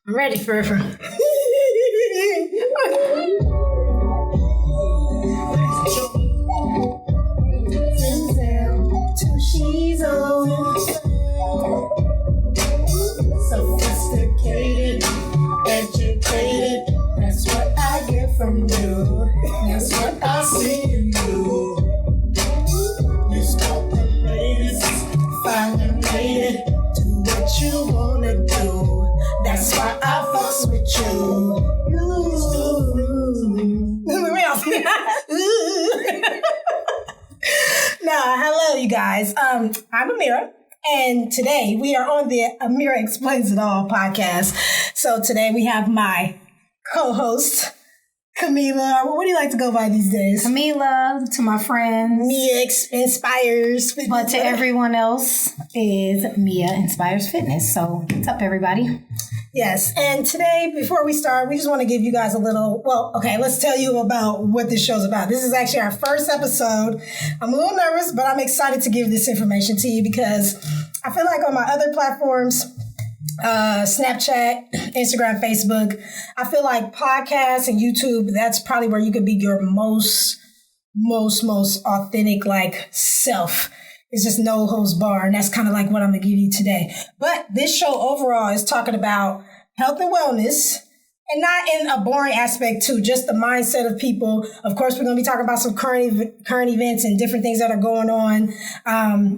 I'm ready for she's on. Sophisticated, educated. That's what I get from you. That's what I see in you. You spot the latest, find and made it. Do what you wanna do. That's why I fucks with you. Hello, you guys. I'm Ameerah, and today we are on the Ameerah Explains It All podcast. So today we have my co-host, Kameelah. What do you like to go by these days? Kameelah, to my friends. Mia Inspires Fitness. But to everyone else is Mia Inspires Fitness. So what's up, everybody? Yes, and today, before we start, we just want to give you guys a little, let's tell you about what this show's about. This is actually our first episode. I'm a little nervous, but I'm excited to give this information to you because I feel like on my other platforms, Snapchat, Instagram, Facebook, I feel like podcasts and YouTube, that's probably where you could be your most authentic, self. It's just no holds bar, and that's kind of like what I'm going to give you today. But this show overall is talking about health and wellness, and not in a boring aspect too, just the mindset of people. Of course, we're going to be talking about some current events and different things that are going on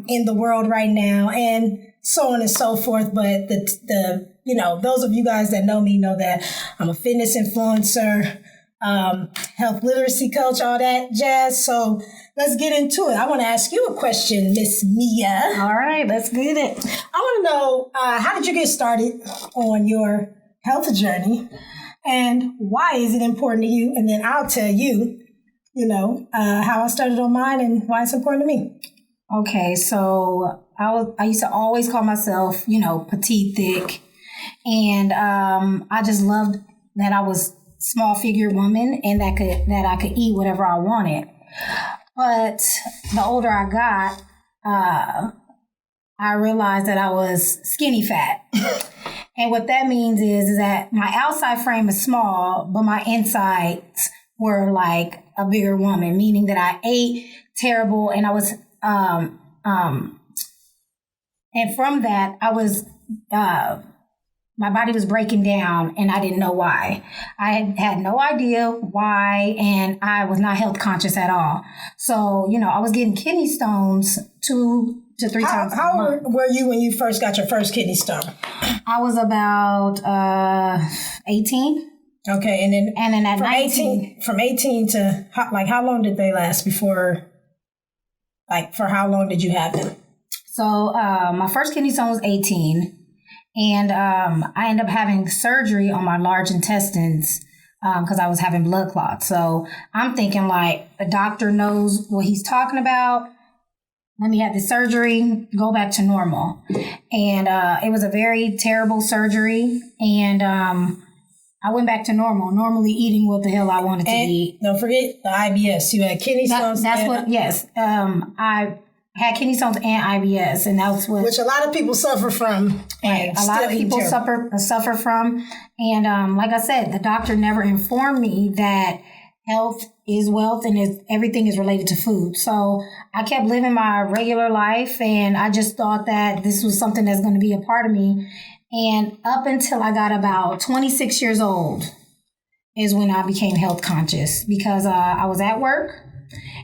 in the world right now, and so on and so forth. But those of you guys that know me know that I'm a fitness influencer, health literacy coach, all that jazz. So let's get into it. I want to ask you a question, Miss Mia. All right, let's get it. I want to know, how did you get started on your health journey, and why is it important to you? And then I'll tell you, how I started on mine and why it's important to me. Okay, so I used to always call myself, petite, thick, and I just loved that I was small figure woman and that I could eat whatever I wanted. But the older I got, I realized that I was skinny fat. And what that means is that my outside frame is small, but my insides were like a bigger woman, meaning that I ate terrible, and I was, and from that, I was, my body was breaking down, and I didn't know why. I had no idea why, and I was not health conscious at all. So, I was getting kidney stones 2 to 3 times a month. How were you when you first got your first kidney stone? I was about 18. Okay, and then at from 19, from 18 to how long did they last before? For how long did you have them? So my first kidney stone was 18. And I ended up having surgery on my large intestines because I was having blood clots. So I'm thinking the doctor knows what he's talking about. Let me have the surgery, go back to normal. And it was a very terrible surgery. And I went back to normal, normally eating what the hell I wanted to eat. Don't forget the IBS. You had kidney stones. I had kidney stones and IBS, and that's what... Which a lot of people suffer from. Right, a lot of people suffer from. And like I said, the doctor never informed me that health is wealth and everything is related to food. So I kept living my regular life, and I just thought that this was something that's going to be a part of me. And up until I got about 26 years old is when I became health conscious, because I was at work,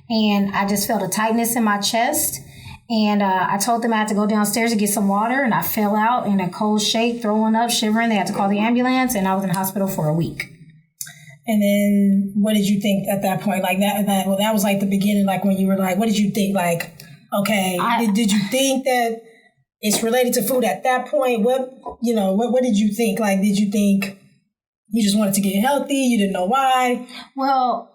and I just felt a tightness in my chest. And I told them I had to go downstairs to get some water, and I fell out in a cold shake, throwing up, shivering. They had to call the ambulance, and I was in the hospital for a week. And then what did you think at that point? That was the beginning, when you were what did you think? Did you think that it's related to food at that point? What did you think? Did you think you just wanted to get healthy? You didn't know why? Well,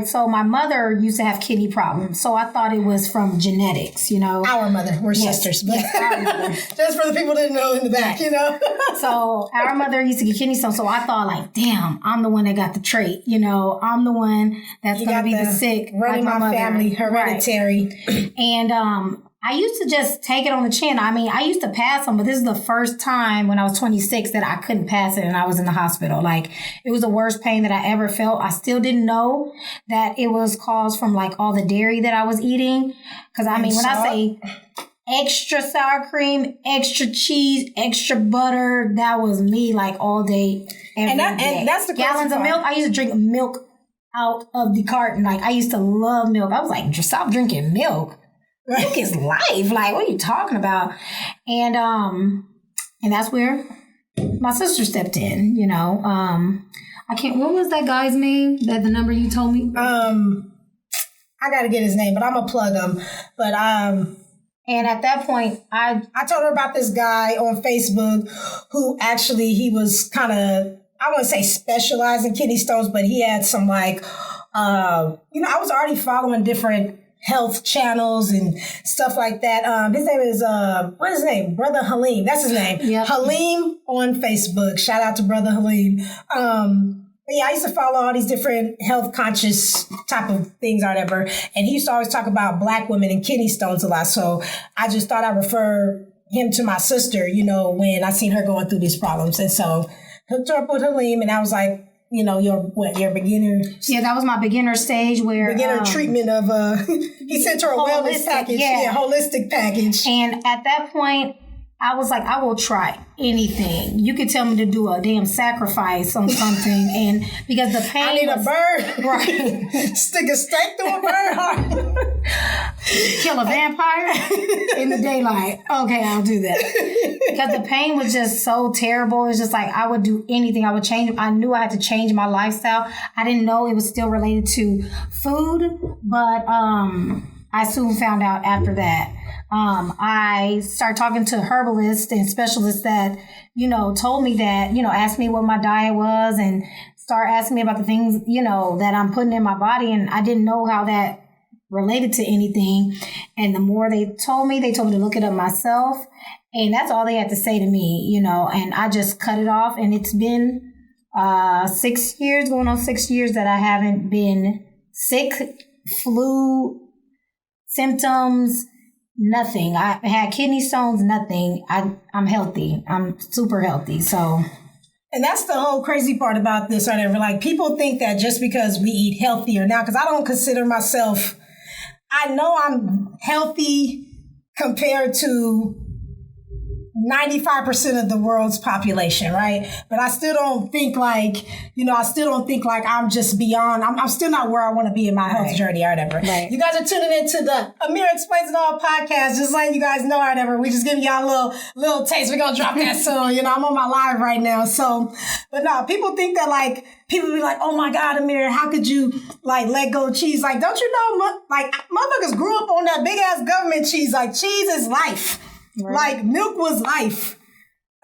so my mother used to have kidney problems, so I thought it was from genetics, Our mother, we're sisters, but our mother. Just for the people that didn't know in the back, So our mother used to get kidney stones, so I thought damn, I'm the one that got the trait, I'm the one that's going to be the sick, running my family, hereditary. Right. And I used to just take it on the chin. I mean, I used to pass them, but this is the first time when I was 26 that I couldn't pass it and I was in the hospital. Like, it was the worst pain that I ever felt. I still didn't know that it was caused from like all the dairy that I was eating. Because I mean, when I say extra sour cream, extra cheese, extra butter, that was me like all day, every day. And that's the gallons of milk. I used to drink milk out of the carton. Like, I used to love milk. I was like, just stop drinking milk. Milk is life. Like, what are you talking about? And that's where my sister stepped in, you know. What was that guy's name? The number you told me? I gotta get his name, but I'm gonna plug him. But and at that point, I told her about this guy on Facebook who actually, he was kind of, I wouldn't say specialized in kidney stones, but he had some like, I was already following different health channels and stuff like that. His name is, what is his name? Brother Halim. That's his name. Yep. Halim on Facebook. Shout out to Brother Halim. But yeah, I used to follow all these different health conscious type of things or whatever. And he used to always talk about Black women and kidney stones a lot. So I just thought I'd refer him to my sister, you know, when I seen her going through these problems. And so hooked her up with Halim, and I was like, you know, your beginner. Yeah, that was my beginner stage where beginner treatment of he sent her a wellness package. Yeah, holistic package. And at that point, I was like, I will try anything. You could tell me to do a damn sacrifice on something, and because the pain, I need a bird. Right. Stick a stake through a bird heart. Kill a vampire in the daylight. Okay, I'll do that. Because the pain was just so terrible. It's just like, I would do anything. I would change. I knew I had to change my lifestyle. I didn't know it was still related to food, but I soon found out after that. I started talking to herbalists and specialists that, you know, told me that, you know, asked me what my diet was and start asking me about the things, you know, that I'm putting in my body. And I didn't know how that related to anything. And the more they told me to look it up myself. And that's all they had to say to me, you know, and I just cut it off. And it's been 6 years, going on 6 years that I haven't been sick, flu, symptoms, nothing. I had kidney stones, nothing. I'm healthy. I'm super healthy. So, and that's the whole crazy part about this, or whatever. Like, people think that just because we eat healthier now, because I don't consider myself, I know I'm healthy compared to 95% of the world's population, right? But I still don't think like, you know, I'm just beyond, I'm still not where I want to be in my health journey or whatever. Right. You guys are tuning into the Ameerah Explains It All podcast, just letting you guys know or whatever. We just giving y'all a little taste. We're going to drop that soon. You know, I'm on my live right now. So, but no, people think that like, people be like, oh my God, Ameerah, how could you like let go of cheese? Like, don't you know, like motherfuckers grew up on that big ass government cheese. Like, cheese is life. Right. Like, milk was life.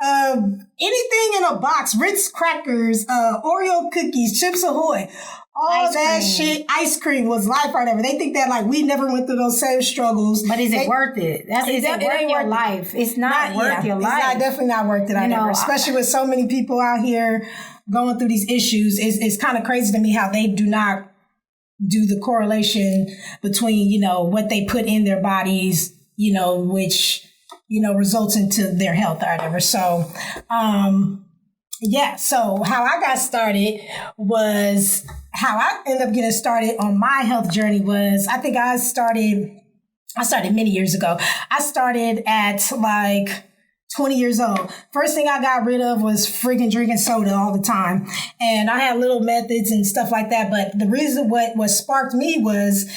Anything in a box, Ritz crackers, Oreo cookies, Chips Ahoy, all that shit, ice cream was life or whatever. They think that like we never went through those same struggles. But is it worth it? Is it worth your life? It's not worth your life. It's definitely not worth it. Especially with so many people out here going through these issues. It's kind of crazy to me how they do not do the correlation between, you know, what they put in their bodies, you know, which, you know, results into their health or whatever. So, so how I got started was, how I ended up getting started on my health journey was, I think I started many years ago. I started at like 20 years old. First thing I got rid of was freaking drinking soda all the time. And I had little methods and stuff like that. But the reason what sparked me was,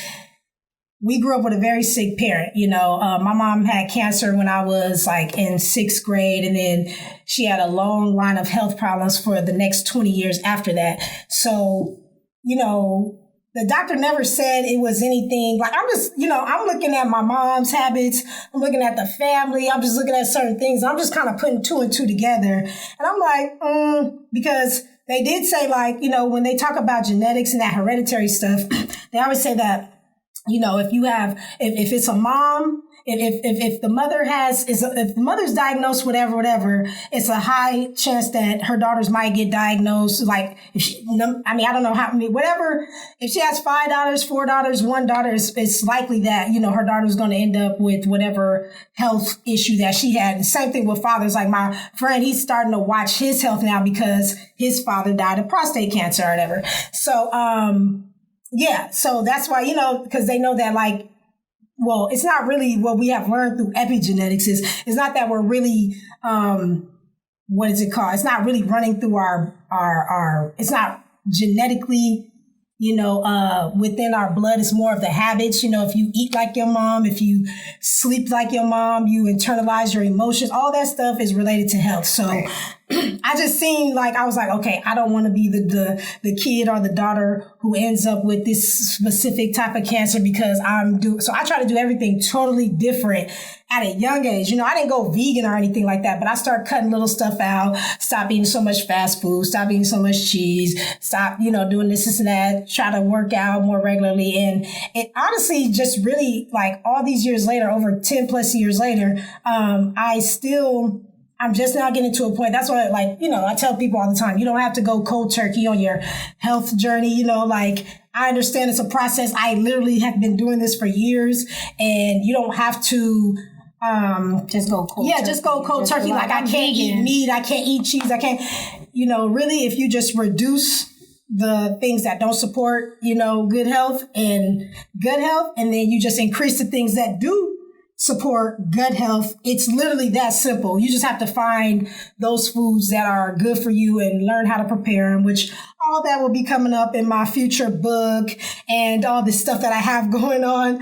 we grew up with a very sick parent. You know, my mom had cancer when I was like in 6th grade, and then she had a long line of health problems for the next 20 years after that. So, you know, the doctor never said it was anything. Like, I'm just, you know, I'm looking at my mom's habits. I'm looking at the family. I'm just looking at certain things. I'm just kind of putting 2 and 2 together. And I'm like, because they did say, like, you know, when they talk about genetics and that hereditary stuff, they always say that, you know, if it's a mom if the mother if the mother's diagnosed with whatever, it's a high chance that her daughters might get diagnosed. Like, I don't know how many, whatever. If she has 5 daughters, 4 daughters, 1 daughter, it's likely that, her daughter's going to end up with whatever health issue that she had. And same thing with fathers. Like my friend, he's starting to watch his health now because his father died of prostate cancer or whatever. So, so that's why, because they know that, like, well, it's not really what we have learned through epigenetics it's not that we're really, what is it called? It's not really running through our it's not genetically, within our blood. It's more of the habits. If you eat like your mom, if you sleep like your mom, you internalize your emotions, all that stuff is related to health. So I just seen, like, I was like, okay, I don't want to be the kid or the daughter who ends up with this specific type of cancer because so I try to do everything totally different at a young age. I didn't go vegan or anything like that, but I started cutting little stuff out, stop eating so much fast food, stop eating so much cheese, stop, doing this and that, try to work out more regularly. And it honestly just really, like, all these years later, over 10 plus years later, I'm just now getting to a point. That's why, like, I tell people all the time, you don't have to go cold turkey on your health journey. Like, I understand it's a process. I literally have been doing this for years, and you don't have to just go cold turkey. Just go cold turkey. Like, I can't eat meat. I can't eat cheese. I can't, really, if you just reduce the things that don't support, good health, and then you just increase the things that do support gut health. It's literally that simple. You just have to find those foods that are good for you and learn how to prepare them, which all that will be coming up in my future book and all this stuff that I have going on.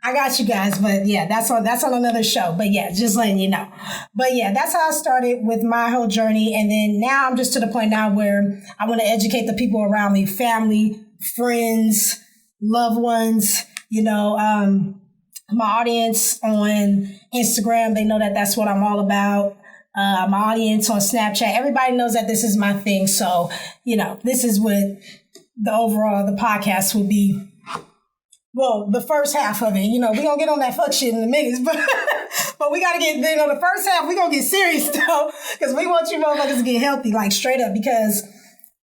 I got you guys, but yeah, that's on another show. But yeah, just letting you know. But yeah, that's how I started with my whole journey. And then now I'm just to the point now where I want to educate the people around me, family, friends, loved ones, my audience on Instagram, they know that that's what I'm all about. My audience on Snapchat, everybody knows that this is my thing. So, this is what the podcast will be. Well, the first half of it, we're going to get on that fuck shit in a minute, but we got to get, the first half, we're going to get serious though, because we want you motherfuckers to get healthy, like straight up, because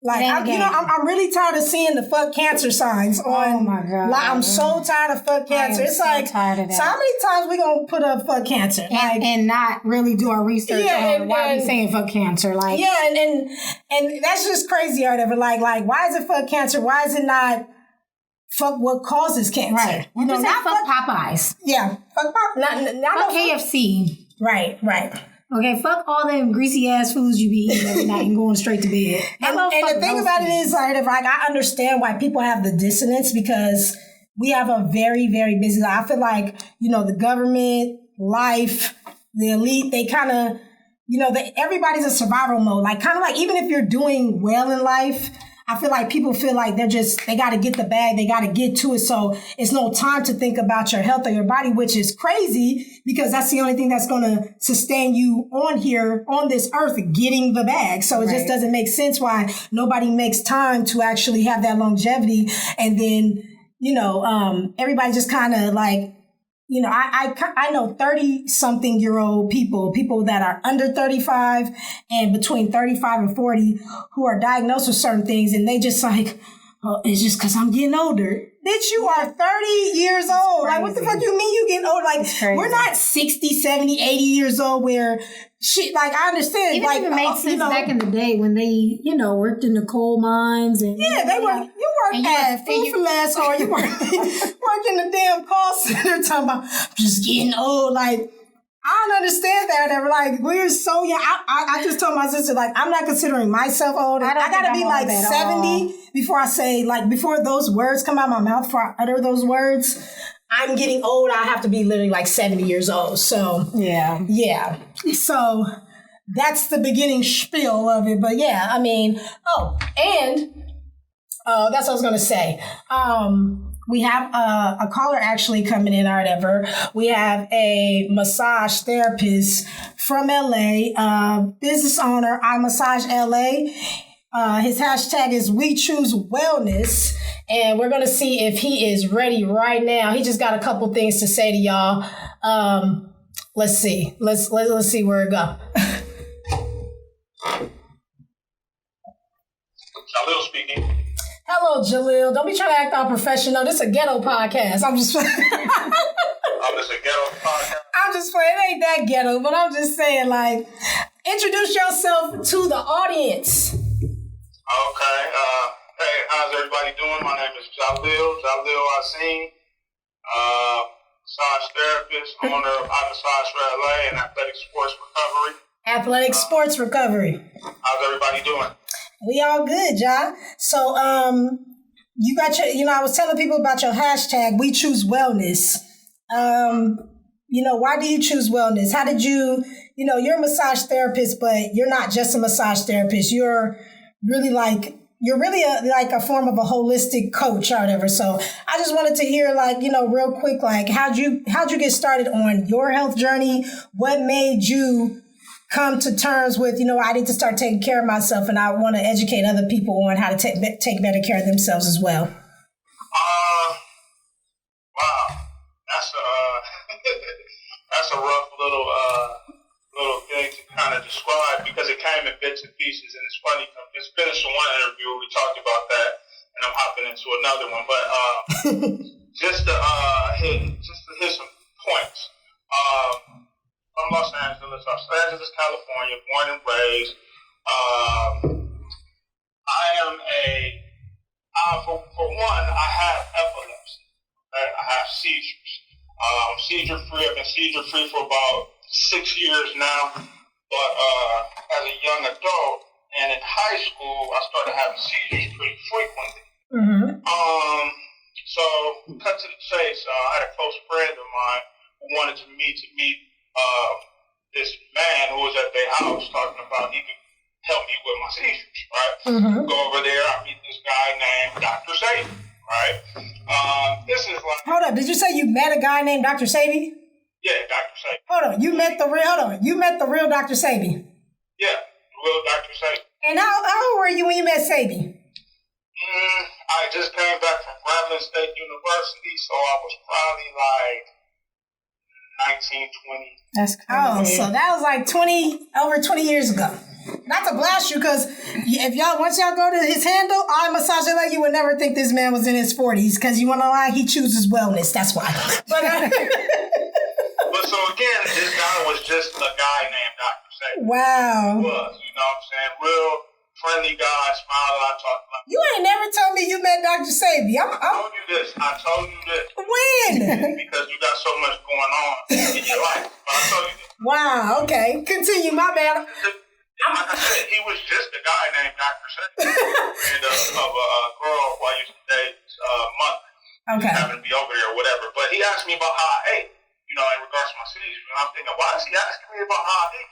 like, I'm really tired of seeing the fuck cancer signs on. Oh my God. Like, I'm so tired of fuck cancer. It's so like, tired of that. So how many times we gonna put up fuck cancer? And not really do our research on why we saying fuck cancer. Like, and that's just crazy or whatever. Like, why is it fuck cancer? Why is it not fuck what causes cancer? Right. Not fuck Popeyes. Yeah. Fuck Popeyes. Not KFC. Right. Okay, fuck all them greasy ass foods you be eating every night and going straight to bed. And the thing about it is, like, I understand why people have the dissonance, because we have a very, very busy life. I feel like, the government, life, the elite, they kind of, everybody's in survival mode. Like, kind of like, even if you're doing well in life, I feel like people feel like they got to get the bag, they got to get to it. So it's no time to think about your health or your body, which is crazy, because that's the only thing that's going to sustain you on this earth, getting the bag. So it just doesn't make sense why nobody makes time to actually have that longevity. And then, everybody just kind of like, I know 30-something-year-old people that are under 35 and between 35 and 40 who are diagnosed with certain things, and they just like, oh, it's just because I'm getting older. Bitch, you are 30 years old. Like, what the fuck you mean you getting old? Like, we're not 60, 70, 80 years old where shit, like, I understand. Even if it makes sense back in the day when they, worked in the coal mines. And they were, you worked at Food for Less, or you worked in the damn call center talking about, I'm just getting old. Like, I don't understand that. They're like, we're so young. I just told my sister, like, I'm not considering myself old. I gotta be like 70 before I say, like, before those words come out of my mouth, before I utter those words. I'm getting old. I have to be literally like 70 years old. So yeah. So that's the beginning spiel of it. But yeah, I mean, that's what I was gonna say. We have a caller actually coming in or whatever. We have a massage therapist from LA, business owner, I Massage LA. His hashtag is We Choose Wellness. and we're going to see if he is ready right now. He just got a couple things to say to y'all. Let's see. Let's see where it go. Jaleel speaking. Hello, Jaleel. Don't be trying to act all professional. This is a ghetto podcast. I'm just This is a ghetto podcast. I'm just playing. It ain't that ghetto, but I'm just saying, like, introduce yourself to the audience. Okay. Hey, how's everybody doing? My name is Jaleel Azim, massage therapist, owner of Massage for LA and Athletic Sports Recovery. Athletic Sports Recovery. How's everybody doing? We all good, Ja. So, you got your, I was telling people about your hashtag, We Choose Wellness. Why do you choose wellness? How did you, you're a massage therapist, but you're not just a massage therapist. You're really a form of a holistic coach or whatever. So I just wanted to hear, real quick, how'd you get started on your health journey? What made you come to terms with, I need to start taking care of myself, and I want to educate other people on how to take better care of themselves as well? Wow, that's a rough little thing to kind of describe, because it came in bits and pieces, and it's funny, just finished one interview where we talked about that, and I'm hopping into another one, but just to hit some points. From Los Angeles, California, born and raised. I am for one, I have epilepsy. Right? I have seizures. Seizure-free. I've been seizure-free for about 6 years now. But as a young adult and in high school, I started having seizures pretty frequently. Mm-hmm. So, cut to the chase. I had a close friend of mine who wanted me to meet this man who was at their house, talking about he could help me with my seizures, right? Mm-hmm. Go over there, I meet this guy named Dr. Sabi, right? This is like... Hold up, did you say you met a guy named Dr. Sabi? Yeah, Dr. Sabi. Hold on, you met the real Dr. Sabi? Yeah, real Dr. Sabi. And how old were you when you met Sabi? I just came back from Grambling State University, so I was probably like 19, 20. That's crazy. Oh, so that was like over 20 years ago. Not to blast you, because once y'all go to his handle, I massage it like you would never think this man was in his 40s, because you want to lie, he chooses wellness. That's why. But so again, this guy was just a guy named Dr. Sabi. Wow. He was, you know what I'm saying? Real friendly guy, smile a lot, talk a lot. You ain't never told me you met Dr. Sabi. I told you this. When? Because you got so much going on in your life. But I told you this. Wow, okay. Continue, my bad. Like I said, he was just a guy named Dr. Sabi. And of a girl who I used to date monthly. Okay. Happened to be over there or whatever. But he asked me about how I ate, in regards to my seizures. And I'm thinking, why is he asking me about how I eat?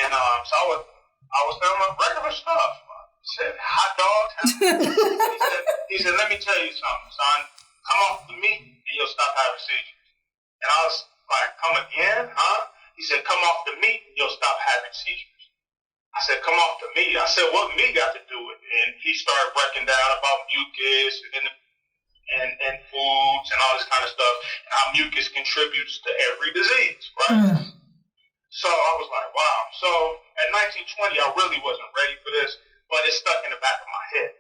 And so I was telling him regular stuff. He said, hot dogs. he said, let me tell you something, son. Come off the meat and you'll stop having seizures. And I was like, come again, huh? He said, come off the meat and you'll stop having seizures. I said, come off the meat. I said, what meat got to do with it? And he started breaking down about mucus and foods and all this kind of stuff, and how mucus contributes to every disease, right? So I was like, wow. So at 1920, I really wasn't ready for this, but it stuck in the back of my head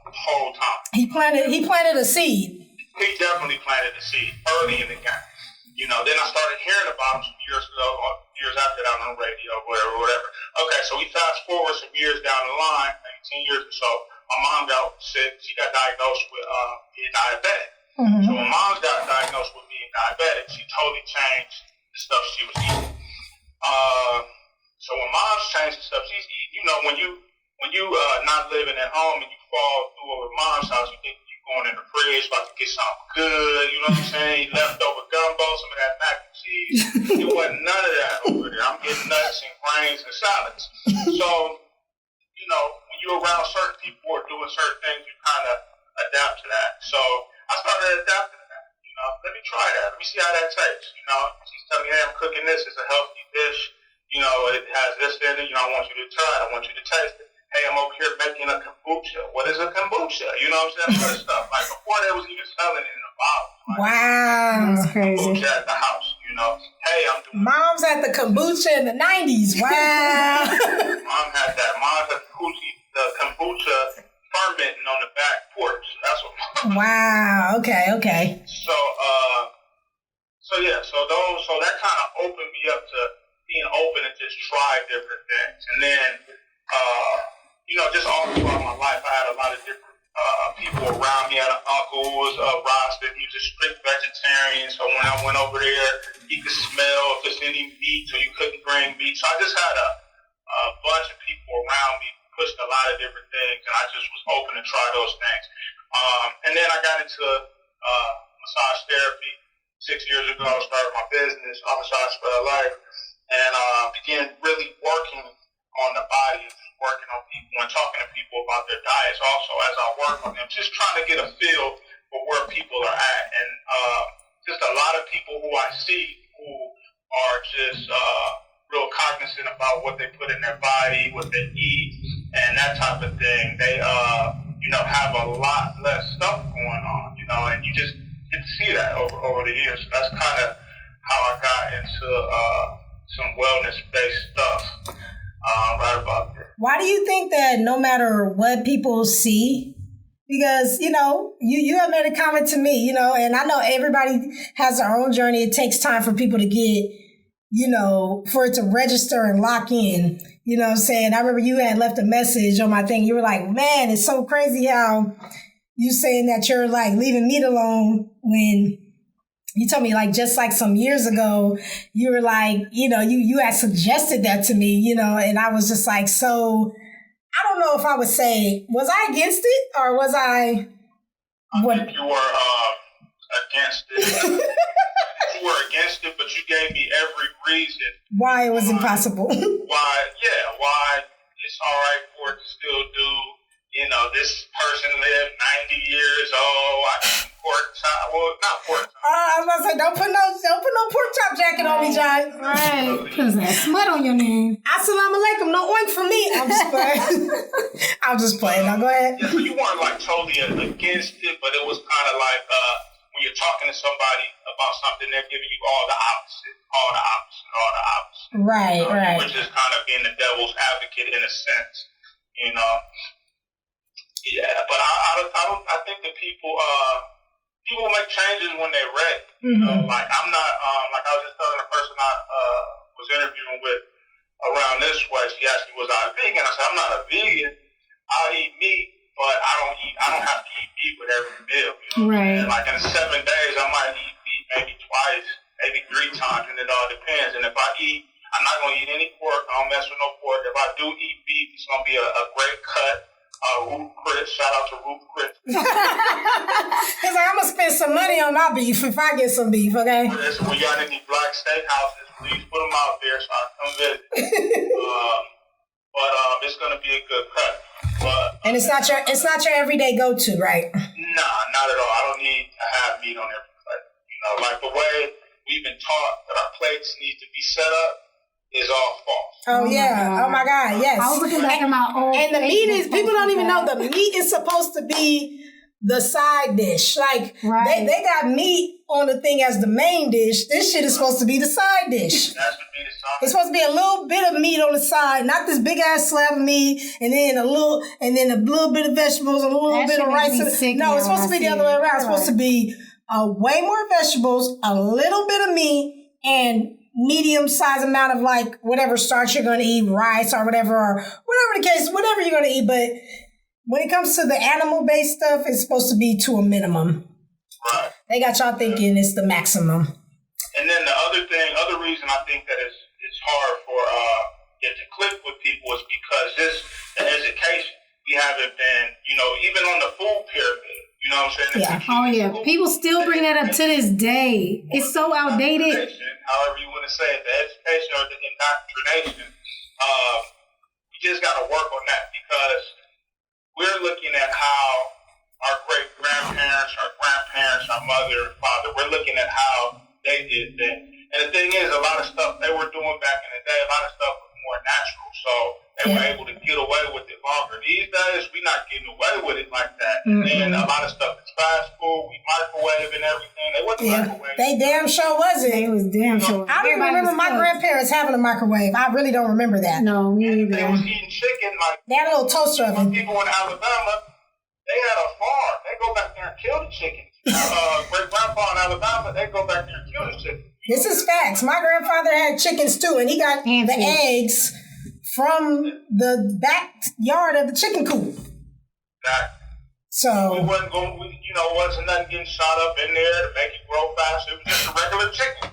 the whole time. He planted a seed. He definitely planted a seed early in the game. Then I started hearing about him some years after that on the radio, whatever. Okay, so we fast forward some years down the line, maybe 10 years or so. My mom got sick. She got diagnosed with being diabetic. Mm-hmm. So when mom got diagnosed with being diabetic, she totally changed the stuff she was eating. So when mom's changed the stuff she's eating, when you not living at home and you fall through over mom's house, you think you're going in the fridge about to get something good. You know what I'm saying? Leftover gumbo, some of that mac and cheese. It wasn't none of that over there. I'm getting nuts and grains and salads. So when you're around certain people who are doing certain things, you kind of adapt to that. So I started adapting to that. Let me try that. Let me see how that tastes. She's telling me, hey, I'm cooking this. It's a healthy dish. It has this in it. I want you to try it. I want you to taste it. hey, I'm over here making a kombucha. What is a kombucha? You know what I'm saying? Other stuff. Like before they was even selling it in the bottles. Like, wow. That's crazy. Kombucha at the house, you know. Hey, I'm doing Mom's had the kombucha in the 90s. Wow. Mom had that. Mom had the kombucha fermenting on the back porch. That's what Mom. Wow. Okay. So that kind of opened me up to being open and just try different things. And then, just all throughout my life, I had a lot of different people around me. I had an uncle who was Rasta. He was a strict vegetarian. So when I went over there, he could smell if there's any meat, so you couldn't bring meat. So I just had a bunch of people around me who pushed a lot of different things, and I just was open to try those things. And then I got into massage therapy. 6 years ago, I started my business, Massage for Life, and began really working on the body, working on people and talking to people about their diets also as I work on them, just trying to get a feel for where people are at. And just a lot of people who I see who are just real cognizant about what they put in their body, what they eat, and that type of thing. They, have a lot less stuff going on, and you just get to see that over the years. So that's kind of how I got into some wellness-based stuff right about there. Why do you think that no matter what people see, because, you have made a comment to me, and I know everybody has their own journey. It takes time for people to get, for it to register and lock in. You know what I'm saying? I remember you had left a message on my thing. You were like, man, it's so crazy how you saying that you're like leaving meat alone when you told me like just like some years ago, you were like, you had suggested that to me, and I was just like, so I don't know if I would say, was I against it or was I? I think you were against it. You were against it, but you gave me every reason why it was impossible. Why it's all right for it to still do. This person lived 90 years old. I eat pork chop. Well, not pork chop. I was gonna say, don't put no pork chop jacket on me, John. Right, because that smut on your name. Assalamu alaikum, no oink for me. I'm just playing. I'm just playing. Now go ahead. Yeah, so you weren't like totally against it, but it was kind of like when you're talking to somebody about something, they're giving you all the opposite. Right. Which is kind of being the devil's advocate in a sense, Yeah, but I think that people make changes when they're ready. Mm-hmm. Like I'm not like I was just telling the person I was interviewing with around this way. She asked me, was I a vegan? I said, I'm not a vegan. I'll eat meat, but I don't have to eat meat with every meal. Right. And like in 7 days, I might eat meat maybe twice, maybe 3 times, and it all depends. And if I eat, I'm not going to eat any pork. I don't mess with no pork. If I do eat beef, it's going to be a great cut. Root Chris, shout out to Root Chris. He's like, I'm going to spend some money on my beef if I get some beef, okay? So when y'all in these black steakhouses, please put them out there so I can come visit. But it's going to be a good cut. And it's not your everyday go-to, right? Nah, not at all. I don't need to have meat on every plate. Like the way we've been taught that our plates need to be set up is all false. Oh yeah. Oh my God. Yes. I was looking back at my old. And the meat is, people don't even know the meat is supposed to be the side dish. Like right. they got meat on the thing as the main dish. This shit is supposed to be the side dish. That's the meat side. It's supposed to be a little bit of meat on the side, not this big ass slab of meat, and then a little bit of vegetables, and a little bit of rice. No, it's supposed to be the other way around. It's supposed to be way more vegetables, a little bit of meat, and medium size amount of like whatever starch you're going to eat, rice or whatever the case, whatever you're going to eat. But when it comes to the animal based stuff, it's supposed to be to a minimum. Right. They got y'all thinking it's the maximum. And then the other reason I think that it's hard for it to click with people is because the education, we haven't been, even on the food pyramid. You know what I'm saying? Yeah. Oh, yeah. People still bring that up to this day. It's so outdated. However you want to say it, the education or the indoctrination, we just got to work on that because we're looking at how our great-grandparents, our mother and father, we're looking at how they did things. And the thing is, a lot of stuff they were doing back in the day, a lot of stuff was more natural. So They were able to get away with it longer. These days, we're not getting away with it like that. And a lot of stuff is fast food. We microwave and everything. They wasn't microwave. They damn sure wasn't. It was damn sure. I don't remember my grandparents having a microwave. I really don't remember that. No, me either. They was eating chicken like they had a little toaster oven. People in Alabama, they had a farm. They go back there and kill the chicken. Great grandpa in Alabama, they go back there and kill the chicken. This is facts. My grandfather had chickens too, and he got the eggs from the backyard of the chicken coop. Exactly. So we wasn't going, wasn't nothing getting shot up in there to make it grow fast. It was just a regular chicken, And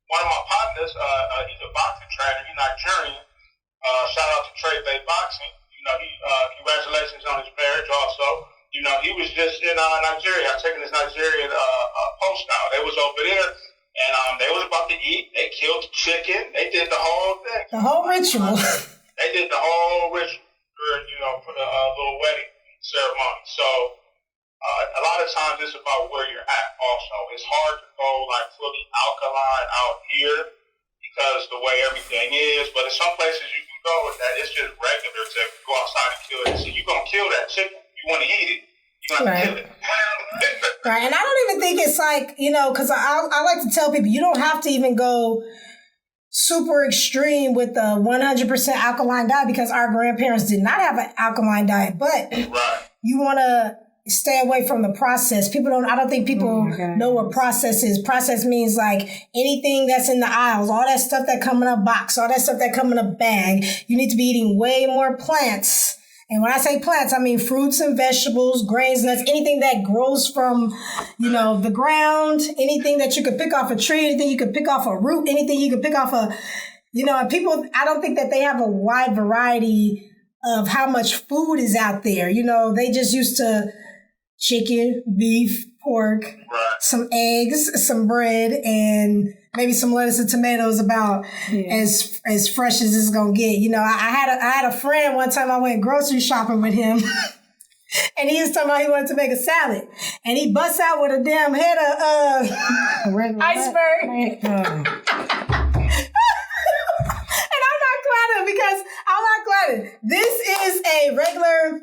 one of my partners, he's a boxing trainer. He's Nigerian. Shout out to Trey Bay Boxing. Congratulations on his marriage also. He was just in Nigeria. I was taking his Nigerian post now. They was over there, and they was about to eat. They killed the chicken. They did the whole thing. The whole ritual. They did the whole ritual for the little wedding ceremony. So a lot of times it's about where you're at also. It's hard to go like fully alkaline out here because the way everything is. But in some places you can go with that. It's just regular to go outside and kill it. So you're going to kill that chicken. You want to eat it. Right. Right. And I don't even think it's like, because I like to tell people you don't have to even go super extreme with the 100% alkaline diet because our grandparents did not have an alkaline diet. But you want to stay away from the process. I don't think people know what process is. Process means like anything that's in the aisles, all that stuff that come in a box, all that stuff that come in a bag. You need to be eating way more plants. And when I say plants, I mean fruits and vegetables, grains, nuts, anything that grows from, the ground, anything that you could pick off a tree, anything you could pick off a root, anything you could pick off and people, I don't think that they have a wide variety of how much food is out there. They just used to chicken, beef, pork, some eggs, some bread, and maybe some lettuce and tomatoes about as fresh as it's gonna get. I had a friend one time I went grocery shopping with him and he was talking about he wanted to make a salad. And he busts out with a damn head of iceberg. And I'm not clowning. This is a regular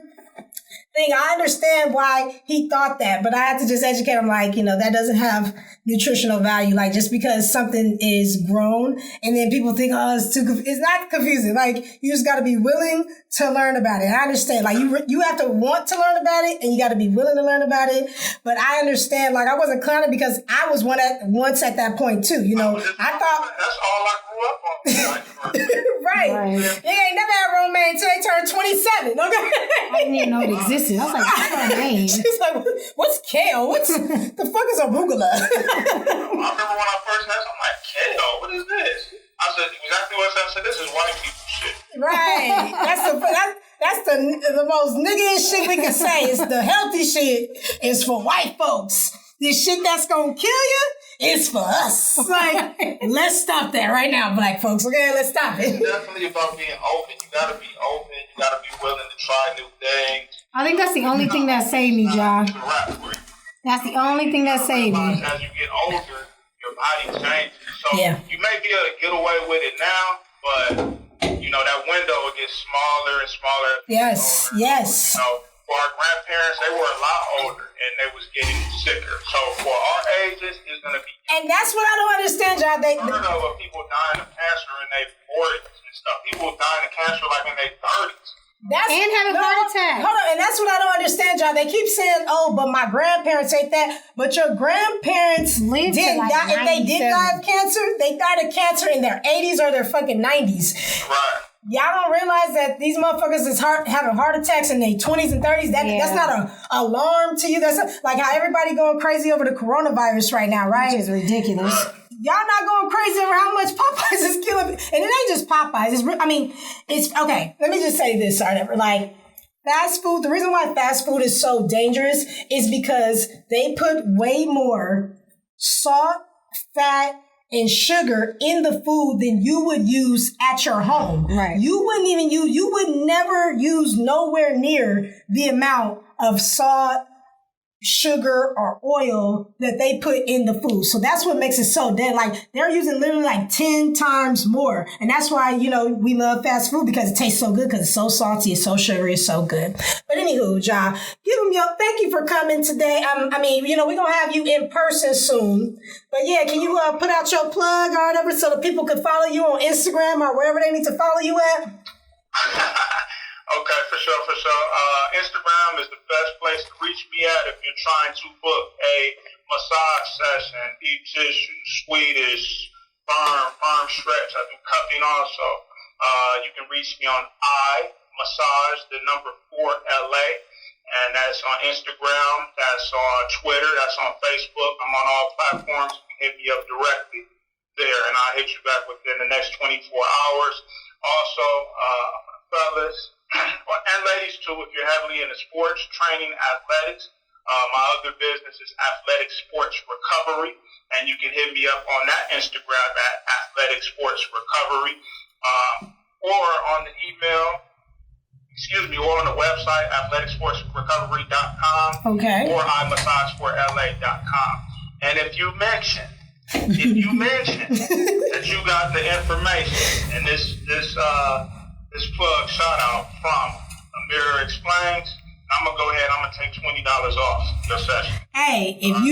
thing. I understand why he thought that, but I had to just educate him that doesn't have nutritional value. Like just because something is grown and then people think, it's not confusing. You just got to be willing to learn about it. I understand. You have to want to learn about it and you got to be willing to learn about it. But I understand. I wasn't clowning because I was once at that point too. I thought that's all I grew up on. Right. They ain't never had romaine until they turned 27. Okay. I didn't even know it existed. I was like, what's romaine? She's like, what's kale? The fuck is arugula? I remember when I first had something like kale. What is this? I said exactly what I said. This is white people shit. Right. That's the most nigga shit we can say. It's the healthy shit is for white folks. This shit that's gonna kill you is for us. Let's stop that right now, black folks. Okay, let's stop it. It's definitely about being open. You gotta be open. You gotta be willing to try new things. I think that's the only thing that saved me, John. That's the only thing that saved me. As you get older, your body changes. So you may be able to get away with it now, but that window will get smaller and smaller. Yes. For our grandparents, they were a lot older and they was getting sicker. So for our ages, it's gonna be. And that's what I don't understand, John. I don't know of people dying of cancer in their 40s and stuff. People dying of cancer in their 30s. And having heart attacks. Hold on, and that's what I don't understand, John. They keep saying, but my grandparents ate that. But your grandparents didn't die. If they did die of cancer, they died of cancer in their 80s or their fucking 90s. Right. Y'all don't realize that these motherfuckers is having heart attacks in their 20s and 30s. That's not an alarm to you. That's like how everybody going crazy over the coronavirus right now, right? Which is ridiculous. Y'all not going crazy over how much Popeyes is killing. And it ain't just Popeyes. It's okay. Let me just say this, fast food. The reason why fast food is so dangerous is because they put way more salt, fat, and sugar in the food than you would use at your home. Right. You would never use nowhere near the amount of salt, sugar or oil that they put in the food. So that's what makes it so dead. Like they're using literally like 10 times more. And that's why, you know, we love fast food because it tastes so good because it's so salty, it's so sugary, it's so good. But anywho, Ja, thank you for coming today. I mean, you know, we're going to have you in person soon. But yeah, can you put out your plug or whatever so that people can follow you on Instagram or wherever they need to follow you at? Okay, for sure. Instagram is the best place to reach me at if you're trying to book a massage session, deep tissue, Swedish, firm stretch. I do cupping also. You can reach me on iMassage, the number 4LA, and that's on Instagram, that's on Twitter, that's on Facebook. I'm on all platforms. You can hit me up directly there, and I'll hit you back within the next 24 hours. Also, fellas, and ladies too, if you're heavily into sports, training, athletics, my other business is Athletic Sports Recovery, and you can hit me up on that Instagram at Athletic Sports Recovery, or on the email, or on the website, athleticsportsrecovery.com, okay, or imassageforla.com. And if you mention that you got the information and this plug shout out from Ameerah Explains, I'm gonna go ahead. I'm gonna take $20 off your session. Hey, if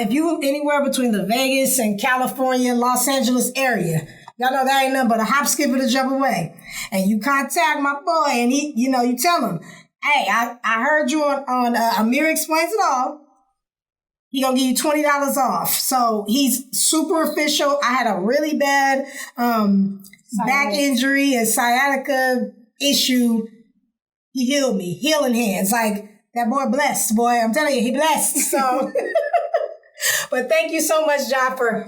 you anywhere between the Vegas and California, Los Angeles area, y'all know that ain't nothing but a hop, skip, and a jump away. And you contact my boy, and he, you know, you tell him, hey, I heard you on Ameerah Explains It All. He gonna give you $20 off. So he's super official. I had a really bad back injury and sciatica issue. He healed me. Healing hands. Like, that boy blessed, boy. I'm telling you, he blessed. So, but thank you so much, John, for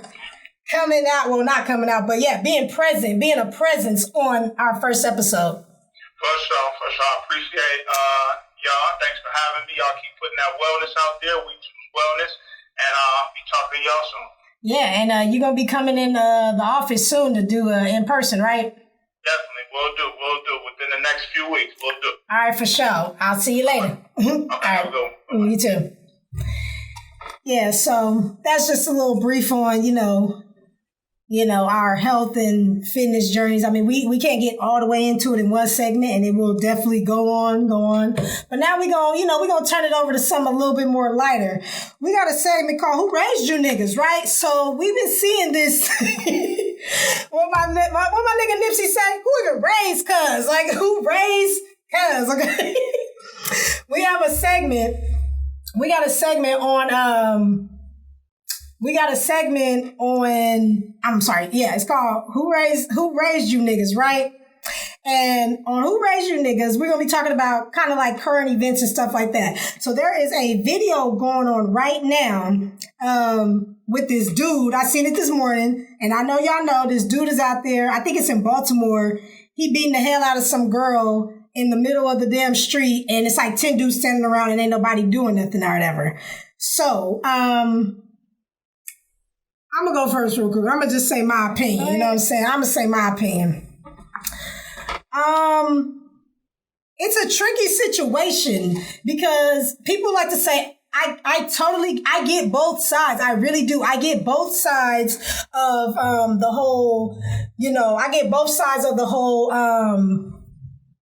coming out. Well, not coming out, but yeah, being present, being a presence on our first episode. For sure. I appreciate y'all. Thanks for having me. Y'all keep putting that wellness out there. We choose wellness. And I'll be talking to y'all soon. Yeah, and you're going to be coming in the office soon to do in person, right? Definitely. We'll do. Within the next few weeks, we'll do. All right, for sure. I'll see you later. Okay, all right. Have a good one. You too. Yeah, so that's just a little brief on, you know, our health and fitness journeys. I mean, we can't get all the way into it in one segment, and it will definitely go on. But now we're going to turn it over to something a little bit more lighter. We got a segment called Who Raised You Niggas, right? So we've been seeing this. what my nigga Nipsey say? Who even raised cuz? Like, who raised cuz? Okay. We got a segment on it's called Who Raised You Niggas, right? And on Who Raised You Niggas, we're going to be talking about kind of like current events and stuff like that. So there is a video going on right now with this dude. I seen it this morning, and I know y'all know this dude is out there. I think it's in Baltimore. He beating the hell out of some girl in the middle of the damn street, and it's like 10 dudes standing around and ain't nobody doing nothing or whatever. So, I'm going to go first real quick. I'm going to just say my opinion. You know what I'm saying? I'm going to say my opinion. It's a tricky situation because people like to say, I get both sides. I really do. I get both sides of the whole, I get both sides of the whole,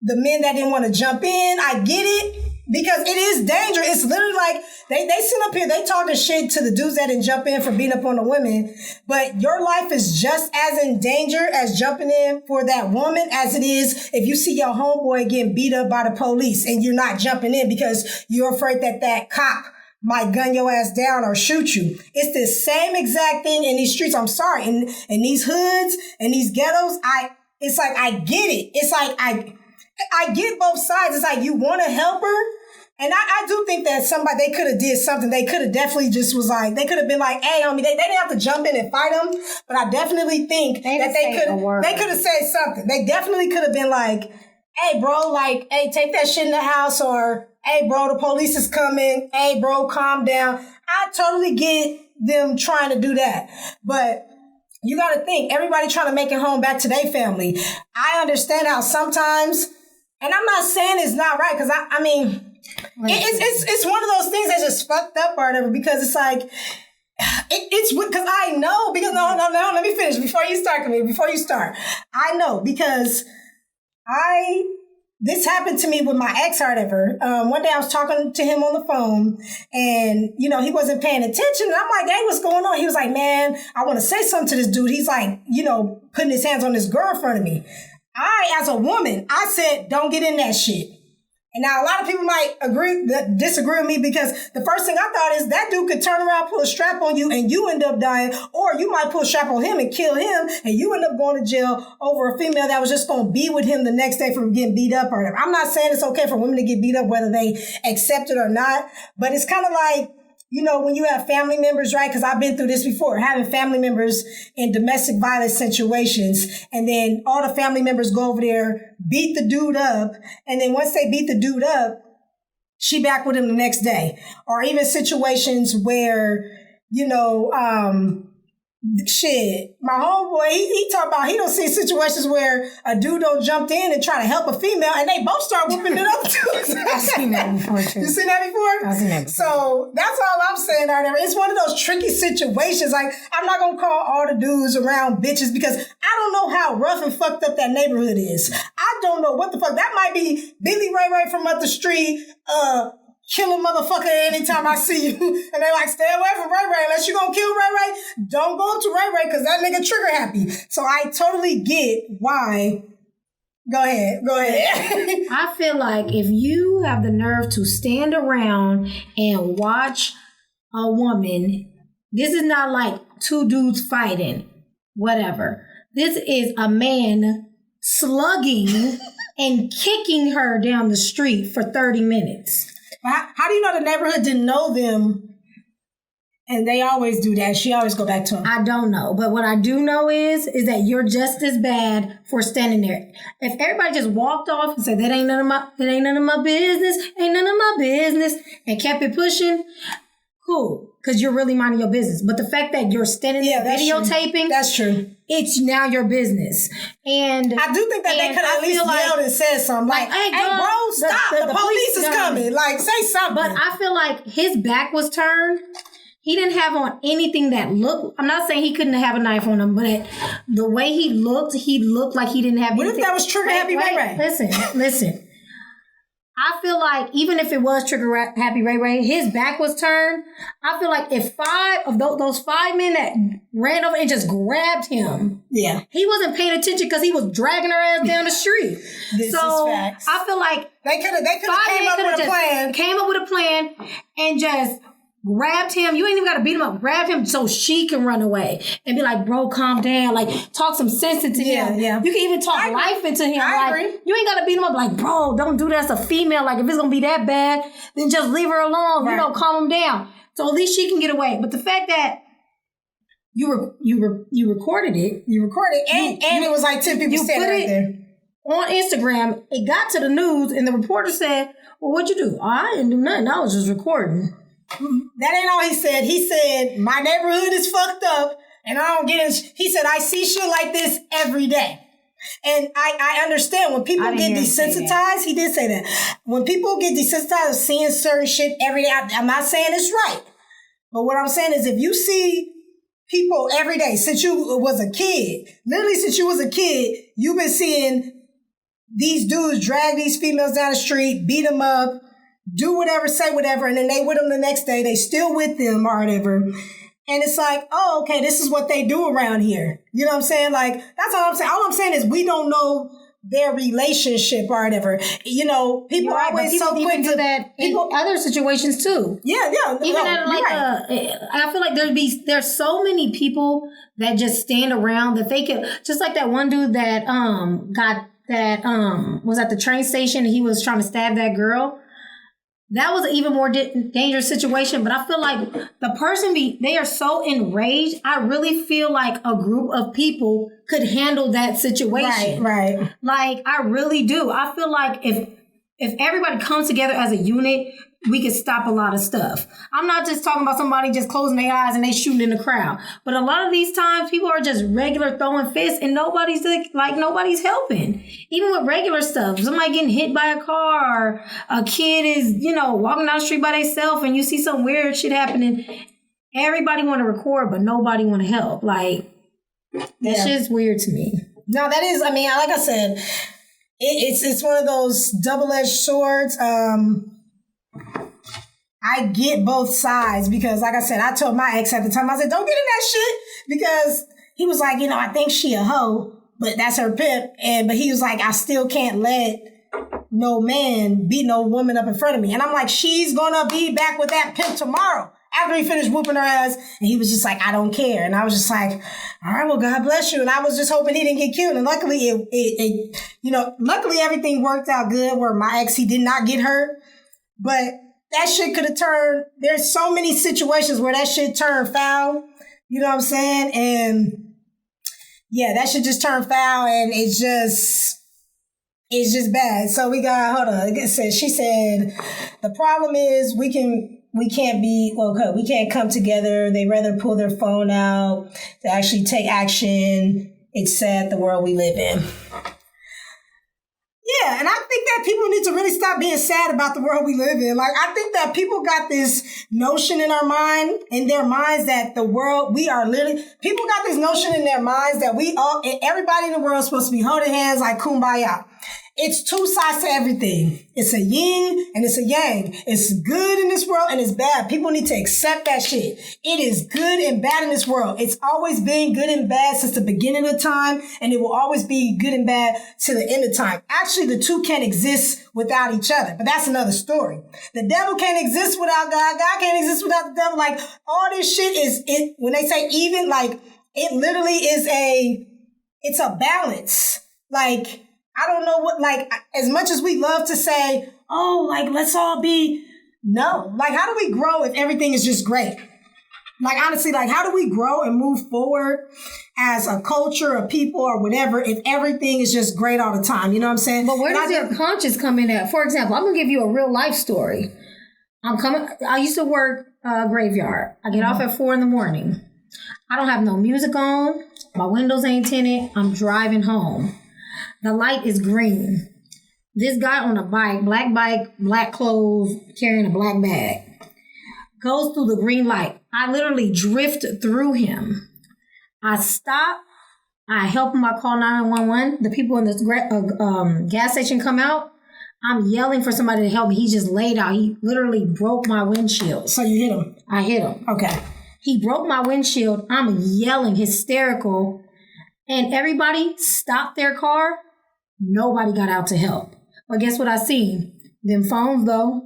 the men that didn't want to jump in. I get it. Because it is dangerous. It's literally like they sit up here, they talking shit to the dudes that didn't jump in for beating up on the women. But your life is just as in danger as jumping in for that woman as it is if you see your homeboy getting beat up by the police and you're not jumping in because you're afraid that cop might gun your ass down or shoot you. It's the same exact thing in these streets. I'm sorry. In these hoods and these ghettos, it's like I get it. It's like I get both sides. It's like you want to help her. And I do think that they could have did something. They could have definitely just was like, they could have been like, hey, homie, they didn't have to jump in and fight him. But I definitely think they could have said something. They definitely could have been like, hey, bro, like, hey, take that shit in the house, or hey, bro, the police is coming. Hey, bro, calm down. I totally get them trying to do that. But you got to think, everybody trying to make it home back to their family. I understand how sometimes, and I'm not saying it's not right, because I mean, It's one of those things that's just fucked up or whatever, because it's like, it's because I know, because no, let me finish before you start, Kameelah, before you start. I know because this happened to me with my ex or whatever. One day I was talking to him on the phone and, you know, he wasn't paying attention. And I'm like, hey, what's going on? He was like, man, I want to say something to this dude. He's like, you know, putting his hands on this girl in front of me. As a woman, I said, don't get in that shit. And now a lot of people might disagree with me, because the first thing I thought is that dude could turn around, pull a strap on you, and you end up dying. Or you might pull a strap on him and kill him, and you end up going to jail over a female that was just going to be with him the next day from getting beat up or whatever. I'm not saying it's okay for women to get beat up, whether they accept it or not. But it's kind of like, you know, when you have family members, right? Because I've been through this before, having family members in domestic violence situations, and then all the family members go over there, beat the dude up, and then once they beat the dude up, she back with him the next day. Or even situations where, you know, shit, my homeboy, he talk about, he don't see situations where a dude don't jump in and try to help a female and they both start whooping it up too. I've seen that before too. You seen that before? I've seen that before. So that's all I'm saying out there. It's one of those tricky situations. Like, I'm not going to call all the dudes around bitches, because I don't know how rough and fucked up that neighborhood is. I don't know what the fuck. That might be Billy Ray from up the street, kill a motherfucker anytime I see you. And they're like, stay away from Ray Ray. Unless you're going to kill Ray Ray, don't go up to Ray Ray, because that nigga trigger happy. So I totally get why. Go ahead. I feel like if you have the nerve to stand around and watch a woman, this is not like two dudes fighting, whatever. This is a man slugging and kicking her down the street for 30 minutes. How do you know the neighborhood didn't know them? And they always do that. She always go back to him. I don't know. But what I do know is that you're just as bad for standing there. If everybody just walked off and said, that ain't none of my business, and kept it pushing, cool. Because you're really minding your business. But the fact that you're standing there videotaping, that's true. It's now your business. And I do think that they could at least yelled and said something. Like, hey bro, stop. The police is coming. Like, say something. But I feel like his back was turned. He didn't have on anything that looked, I'm not saying he couldn't have a knife on him, but the way he looked like he didn't have anything. What if that was trigger happy Ray Ray? Listen. I feel like even if it was trigger happy Ray Ray, his back was turned. I feel like if 5 of those 5 men that ran over and just grabbed him, he wasn't paying attention because he was dragging her ass down the street. This is facts. I feel like they could have came up with a plan and just grabbed him. You ain't even got to beat him up. Grab him so she can run away and be like, bro, calm down. Like, talk some sense into him. Yeah. You can even talk life into him. I agree. You ain't got to beat him up. Like, bro, don't do that as a female. Like, if it's going to be that bad, then just leave her alone. Right. You know, calm him down. So at least she can get away. But the fact that you recorded it. And it was like 10 people standing right there. On Instagram, it got to the news and the reporter said, well, what'd you do? Oh, I didn't do nothing. I was just recording. That ain't all he said. He said, my neighborhood is fucked up and I don't get it. He said, I see shit like this every day. And I understand when people get desensitized, he did say that. When people get desensitized of seeing certain shit every day, I'm not saying it's right. But what I'm saying is if you see people every day since you was a kid, literally since you was a kid, you've been seeing these dudes drag these females down the street, beat them up, do whatever, say whatever, and then they with them the next day. They still with them or whatever. And it's like, oh, okay, this is what they do around here. You know what I'm saying? Like, that's all I'm saying. All I'm saying is we don't know their relationship or whatever. You know, people are always so quick to that in other situations too. Yeah. Even at I feel like there's so many people that just stand around that they could, just like that one dude that was at the train station and he was trying to stab that girl. That was an even more dangerous situation, but I feel like the person they are so enraged. I really feel like a group of people could handle that situation. Right. Like, I really do. I feel like if everybody comes together as a unit, we could stop a lot of stuff. I'm not just talking about somebody just closing their eyes and they shooting in the crowd. But a lot of these times people are just regular throwing fists and nobody's helping. Even with regular stuff. Somebody getting hit by a car, or a kid is, walking down the street by themselves and you see some weird shit happening. Everybody want to record, but nobody want to help. Like, that shit's weird to me. No, that is, like I said, it's one of those double-edged swords. I get both sides because, like I said, I told my ex at the time, I said, don't get in that shit, because he was like, I think she a hoe, but that's her pimp. But he was like, I still can't let no man beat no woman up in front of me. And I'm like, she's gonna be back with that pimp tomorrow after he finished whooping her ass. And he was just like, I don't care. And I was just like, all right, well, God bless you. And I was just hoping he didn't get killed. And luckily, luckily everything worked out good where my ex, he did not get hurt. But that shit could have turned, there's so many situations where that shit turned foul. You know what I'm saying? And yeah, that shit just turned foul, and it's just bad. So we got, hold on. She said, the problem is we can't come together. They rather pull their phone out to actually take action. It's sad the world we live in. Yeah, and I think that people need to really stop being sad about the world we live in. Like, I think that people got this notion in their minds that the world, people got this notion in their minds that everybody in the world is supposed to be holding hands like kumbaya. It's two sides to everything. It's a yin and it's a yang. It's good in this world and it's bad. People need to accept that shit. It is good and bad in this world. It's always been good and bad since the beginning of time, and it will always be good and bad to the end of time. Actually, the two can't exist without each other, but that's another story. The devil can't exist without God. God can't exist without the devil. Like, all this shit when they say even, like, it literally is it's a balance. Like, I don't know as much as we love to say, oh, like, let's all be, no. Like, how do we grow if everything is just great? Like, honestly, like, how do we grow and move forward as a culture, a people, or whatever, if everything is just great all the time? You know what I'm saying? But where does your conscience come in at? For example, I'm going to give you a real life story. I used to work graveyard. I get off at 4 a.m. I don't have no music on. My windows ain't tinted. I'm driving home. The light is green. This guy on a bike, black clothes, carrying a black bag, goes through the green light. I literally drift through him. I stop. I help him. I call 911. The people in this gas station come out. I'm yelling for somebody to help me. He just laid out. He literally broke my windshield. So you hit him? I hit him. Okay. He broke my windshield. I'm yelling, hysterical. And everybody stopped their car. Nobody got out to help. But guess what I seen? Them phones, though.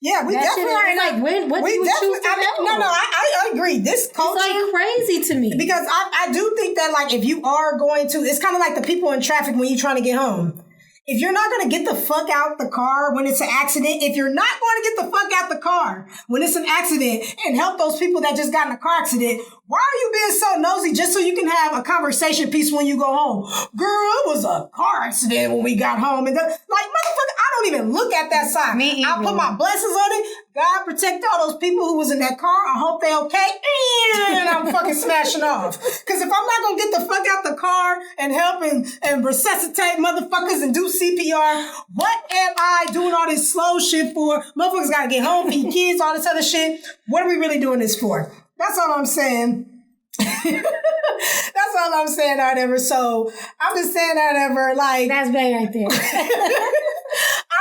Yeah, we definitely are. Like, what do you choose to help? No, I agree. This culture, it's like crazy to me. Because I do think that, like, if you are going to, it's kind of like the people in traffic when you're trying to get home. If you're not going to get the fuck out the car when it's an accident, if you're not going to get the fuck out the car when it's an accident and help those people that just got in a car accident, why are you being so nosy just so you can have a conversation piece when you go home? Girl, it was a car accident when we got home. And motherfucker, I don't even look at that side. Me either. I put my blessings on it. God protect all those people who was in that car. I hope they okay. And I'm fucking smashing off. Because if I'm not going to get the fuck out the car and help and resuscitate motherfuckers and do CPR, what am I doing all this slow shit for? Motherfuckers got to get home, feed kids, all this other shit. What are we really doing this for? That's all I'm saying. That's all I'm saying, whatever. So I'm just saying, whatever. Like, that's bad right there.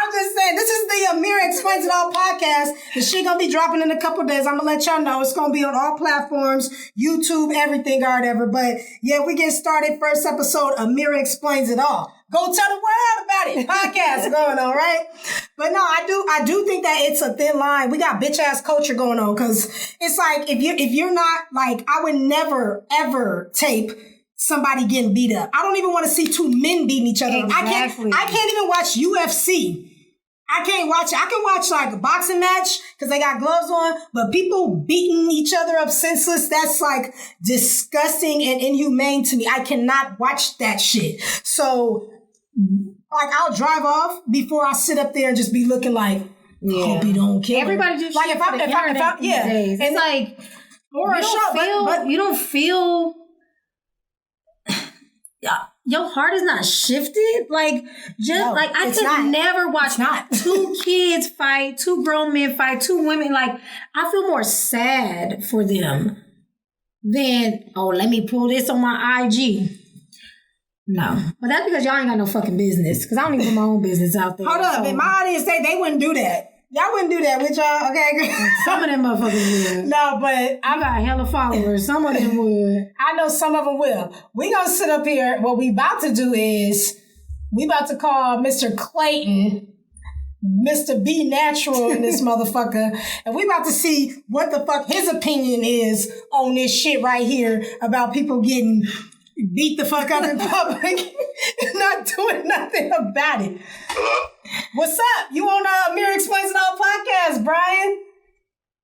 I'm just saying, this is the Ameerah Explains It All podcast. The shit gonna be dropping in a couple days. I'm gonna let y'all know. It's gonna be on all platforms, YouTube, everything, whatever. But yeah, we get started. First episode, Ameerah Explains It All. Go tell the world about it. Podcast going on, right? But no, I do think that it's a thin line. We got bitch ass culture going on, because it's like if you're not, like, I would never ever tape somebody getting beat up. I don't even want to see two men beating each other. Exactly. I can't even watch UFC. I can watch like a boxing match because they got gloves on, but people beating each other up senseless, that's like disgusting and inhumane to me. I cannot watch that shit. So, like, I'll drive off before I sit up there and just be looking like, Hope you don't kill everybody just like if I yeah, days. It's like or a show, but you don't feel. Your heart is not shifted. Like I could never watch 2 kids fight, 2 grown men fight, 2 women. Like I feel more sad for them than let me pull this on my IG. No, but that's because y'all ain't got no fucking business. Because I don't even put my own business out there. Hold up, if my audience say they wouldn't do that. Y'all wouldn't do that with y'all, okay? Some of them motherfuckers would. No, but I got hella followers. Some of them would. I know some of them will. We gonna sit up here. What we about to do is we about to call Mr. Clayton, Mr. Be Natural in this motherfucker, and we about to see what the fuck his opinion is on this shit right here about people getting beat the fuck up in public and not doing nothing about it. Hello? What's up? You on Ameerah Explains It All podcast, Brian?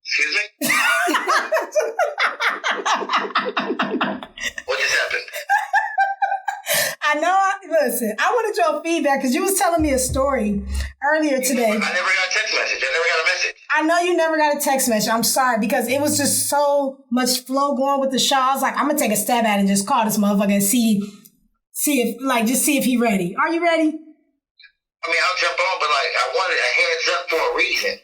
Excuse me? What just happened? I know. Listen, I wanted your feedback because you was telling me a story earlier today. I never got a text message. I never got a message. I know you never got a text message. I'm sorry because it was just so much flow going with the show. I was like, I'm gonna take a stab at it and just call this motherfucker and see if he ready. Are you ready? I mean, I'll jump on, but like, I wanted a heads up for a reason.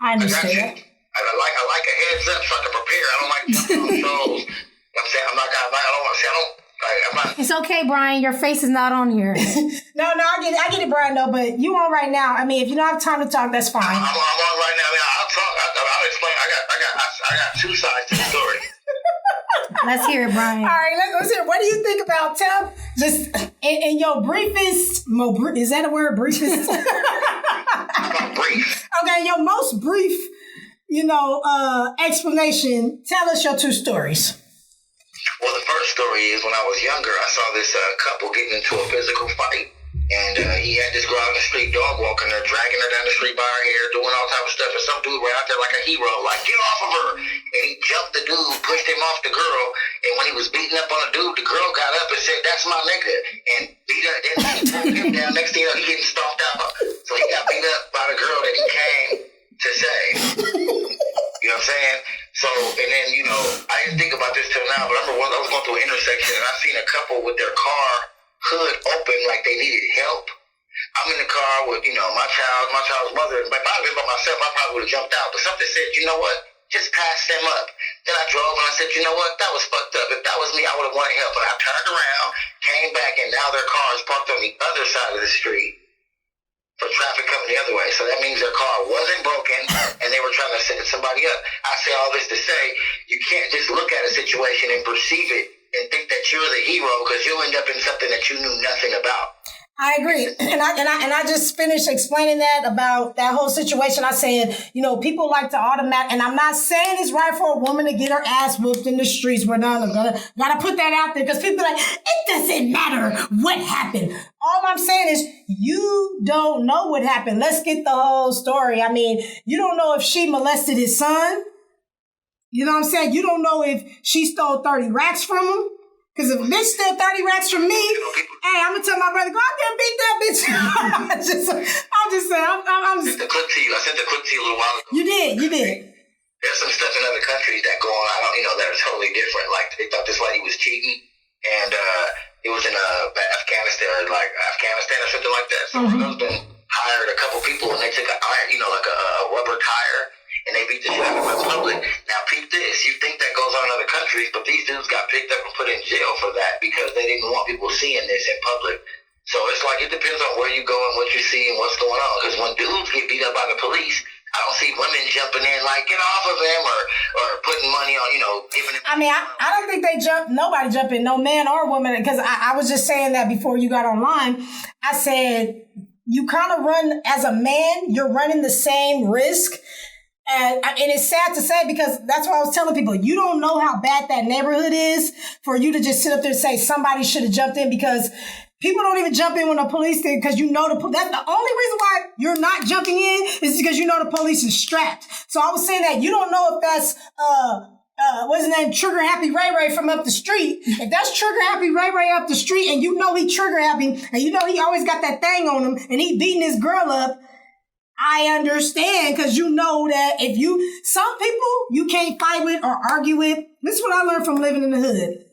I understand that. I like a heads up so I can prepare. I don't like jumping on shows. You know what I'm saying? I don't want to say, I'm not. It's okay, Brian. Your face is not on here. No, I get it, Brian, though, but you on right now. I mean, if you don't have time to talk, that's fine. I'm on right now. I mean, I'll talk. I'll explain. I got 2 sides to the story. Let's hear it, Brian. All right, let's hear it. What do you think about just in your briefest, is that a word, briefest? Brief. Okay, your most brief, explanation. Tell us your 2 stories. Well, the first story is when I was younger, I saw this couple getting into a physical fight. And he had this girl out in the street, dog walking her, dragging her down the street by her hair, doing all type of stuff. And some dude ran out there like a hero, like, get off of her. And he jumped the dude, pushed him off the girl. And when he was beating up on the dude, the girl got up and said, that's my nigga. And beat her. Then he pulled him down. Next thing you know, he getting stomped out. So he got beat up by the girl that he came to save. You know what I'm saying? So, and then, I didn't think about this till now, but I remember I was going through an intersection and I seen a couple with their car hood open like they needed help. I'm in the car with, my child's mother. If I had been by myself, I probably would have jumped out. But something said, you know what? Just pass them up. Then I drove and I said, you know what? That was fucked up. If that was me, I would have wanted help. And I turned around, came back, and now their car is parked on the other side of the street for traffic coming the other way. So that means their car wasn't broken and they were trying to set somebody up. I say all this to say, you can't just look at a situation and perceive it and think that you're the hero because you'll end up in something that you knew nothing about. I agree. And I just finished explaining that about that whole situation. I said, people like to and I'm not saying it's right for a woman to get her ass whooped in the streets. We're not gotta put that out there because people are like, it doesn't matter what happened. All I'm saying is you don't know what happened. Let's get the whole story. I mean, you don't know if she molested his son. You know what I'm saying? You don't know if she stole 30 racks from him. Because if a bitch steal 30 racks from me, hey, I'm going to tell my brother, go out there and beat that bitch. I'm just saying. I sent the clip to you. I sent the clip to you a little while ago. You did. There's some stuff in other countries that go on, that are totally different. Like, they thought this lady was cheating, and it was in Afghanistan or something like that. So her husband hired a couple people, and they took a rubber tire, and they beat the shit out of him in public. Now, peep this. You think that goes on in other countries, but these dudes got picked up and put in jail for that because they didn't want people seeing this in public. So it's like it depends on where you go and what you see and what's going on. Because when dudes get beat up by the police, I don't see women jumping in like, get off of him or putting money on, giving him. I mean, I don't think nobody jump in, no man or woman, because I was just saying that before you got online. I said, you kind of run, as a man, you're running the same risk. And it's sad to say because that's what I was telling people. You don't know how bad that neighborhood is for you to just sit up there and say somebody should have jumped in because people don't even jump in when the police did because that's the only reason why you're not jumping in is because the police is strapped. So I was saying that you don't know if that's what's his name, Trigger Happy Ray Ray from up the street. If that's Trigger Happy Ray Ray up the street and he trigger happy and he always got that thing on him and he beating his girl up, I understand, because you know that some people you can't fight with or argue with. This is what I learned from living in the hood.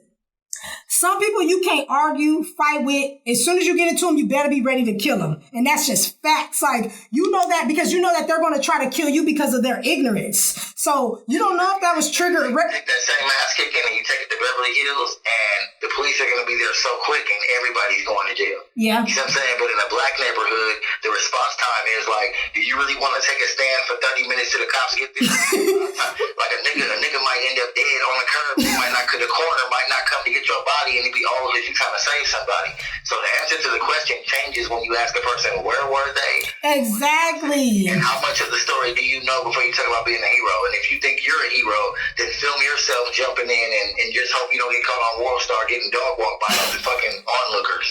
Some people you can't argue, fight with. As soon as you get into them, you better be ready to kill them. And that's just facts. Like, you know that because you know that they're going to try to kill you because of their ignorance. So you don't know if that was triggered. Take that same ass kicking and you take it to Beverly Hills and the police are going to be there so quick and everybody's going to jail. Yeah. You see what I'm saying? But in a black neighborhood, the response time is like, do you really want to take a stand for 30 minutes till the cops get there? Like a nigga might end up dead on the curb. He might not cut the corner, might not come to get your body, and it'd be all of it you trying to save somebody. So the answer to the question changes when you ask a person, where were they? Exactly. And how much of the story do you know before you talk about being a hero? And if you think you're a hero, then film yourself jumping in and just hope you don't get caught on Worldstar getting dog walked by the fucking onlookers.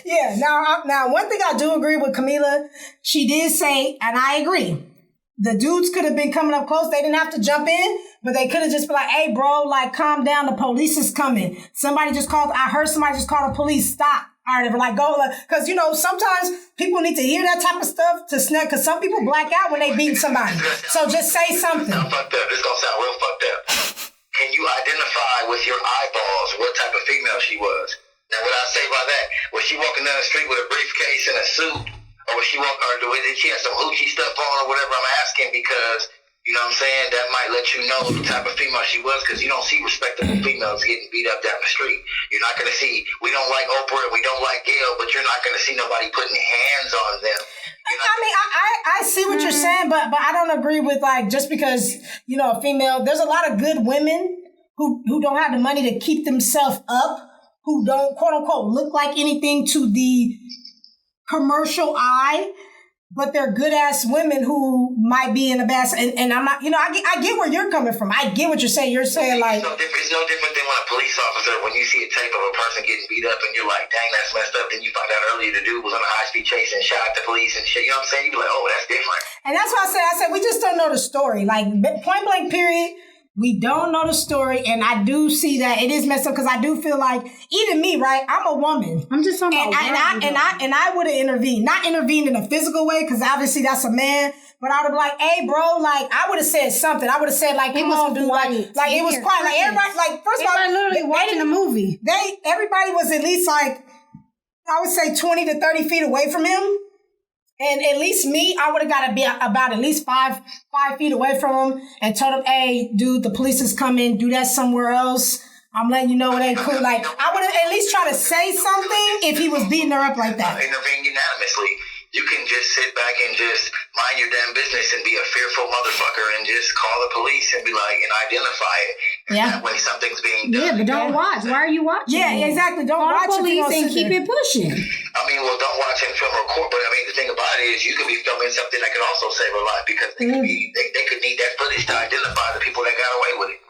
Yeah. Now, one thing I do agree with Kameelah, she did say, and I agree, the dudes could have been coming up close. They didn't have to jump in, but they could have just been like, hey, bro, like, calm down. The police is coming. I heard somebody just called the police. Stop. All right, like, go. Because, you know, sometimes people need to hear that type of stuff to snap, because some people black out when they beat somebody. So just say something. Sound fucked up. This is going to sound real fucked up. Can you identify with your eyeballs what type of female she was? Now, what I say by that, was she walking down the street with a briefcase and a suit? Or was she did she have some hoochie stuff on or whatever? I'm asking because, you know what I'm saying, that might let you know the type of female she was, because you don't see respectable females getting beat up down the street. You're not going to see, we don't like Oprah and we don't like Gail, but you're not going to see nobody putting hands on them. I mean, I see what you're saying, but I don't agree with, like, just because, you know, a female, there's a lot of good women who don't have the money to keep themselves up, who don't, quote unquote, look like anything to the commercial eye, but they're good ass women who might be in a bad. And I'm not, you know, I get where you're coming from. I get what you're saying. You're saying like it's no different than when a police officer, when you see a tape of a person getting beat up and you're like, dang, that's messed up. Then you find out earlier the dude was on a high speed chase and shot the police and shit. You know what I'm saying? You be like, oh, that's different. And that's why I said we just don't know the story. Like, point blank period. We don't know the story, and I do see that it is messed up, because I do feel like, even me, right? I'm a woman. I'm just talking about I would have intervened. Not intervened in a physical way, because obviously that's a man, but I would have like, hey, bro, like, I would have said something. I would have said, like, come on, dude. Like it was quiet. Like, everybody, like, first of all, literally watching a movie. Everybody was at least, like, I would say 20 to 30 feet away from him. And at least me, I would have got to be about at least five feet away from him and told him, hey, dude, the police is coming. Do that somewhere else. I'm letting you know it ain't cool. Like, I would have at least tried to say something if he was beating her up like that. Intervene unanimously. You can just sit back and just mind your damn business and be a fearful motherfucker and just call the police and be like, and identify it. And that way something's being done. Yeah, but don't watch. Why are you watching? Yeah, exactly. Don't watch police and keep it pushing. I mean, well, don't watch and film or record, but I mean, the thing about it is you could be filming something that could also save a life, because they could be, they could need that footage to identify the people that got away with it.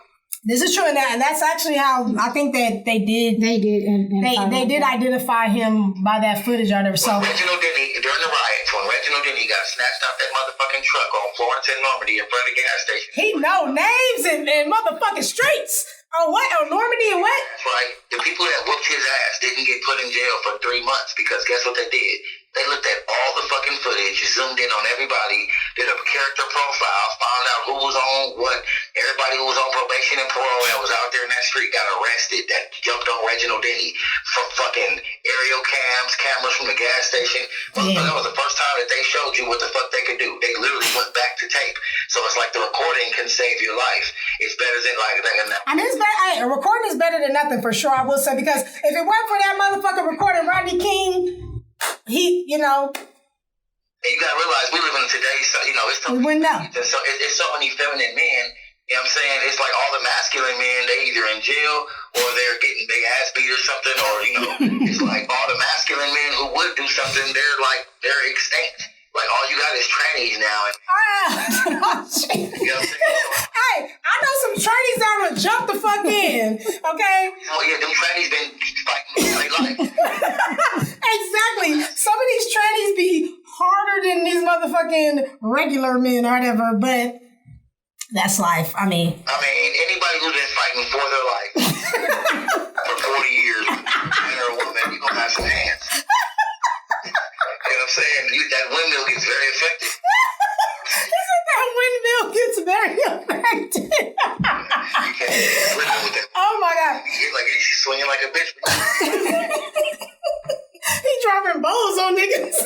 This is true, and that's actually how I think that they did. They did identify him by that footage or whatever. So Reginald Denny, during the riots, when Reginald Denny got snatched off that motherfucking truck on Florence and Normandy in front of the gas station, he know names and motherfucking streets. Oh, what? On Normandy and what? That's right. The people that whooped his ass didn't get put in jail for 3 months, because guess what they did? They looked at all the fucking footage, zoomed in on everybody, did a character profile, found out who was on what. Everybody who was on probation and parole that was out there in that street got arrested, that jumped on Reginald Denny, from fucking aerial cameras from the gas station. Yeah. That was the first time that they showed you what the fuck they could do. They literally went back to tape. So it's like the recording can save your life. It's better than like that. I mean, it's better. Hey, a recording is better than nothing, for sure, I will say, because if it weren't for that motherfucker recording Rodney King, he, you know. And you gotta realize we live in today's, you know, it's so many feminine men. You know what I'm saying? It's like all the masculine men, they either in jail or they're getting their ass beat or something, or, you know, it's like all the masculine men who would do something, they're extinct. Like, all you got is trannies now. You know what I'm saying? Hey, I know some trannies that would jump the fuck in, okay? Oh, yeah, them trannies been fighting for their life. Exactly. Some of these trannies be harder than these motherfucking regular men or whatever, but that's life. I mean, anybody who's been fighting for their life for 40 years, man or a woman, you're going to have some hands. You know what I'm saying? That windmill gets very swinging like a bitch. He dropping bows on niggas.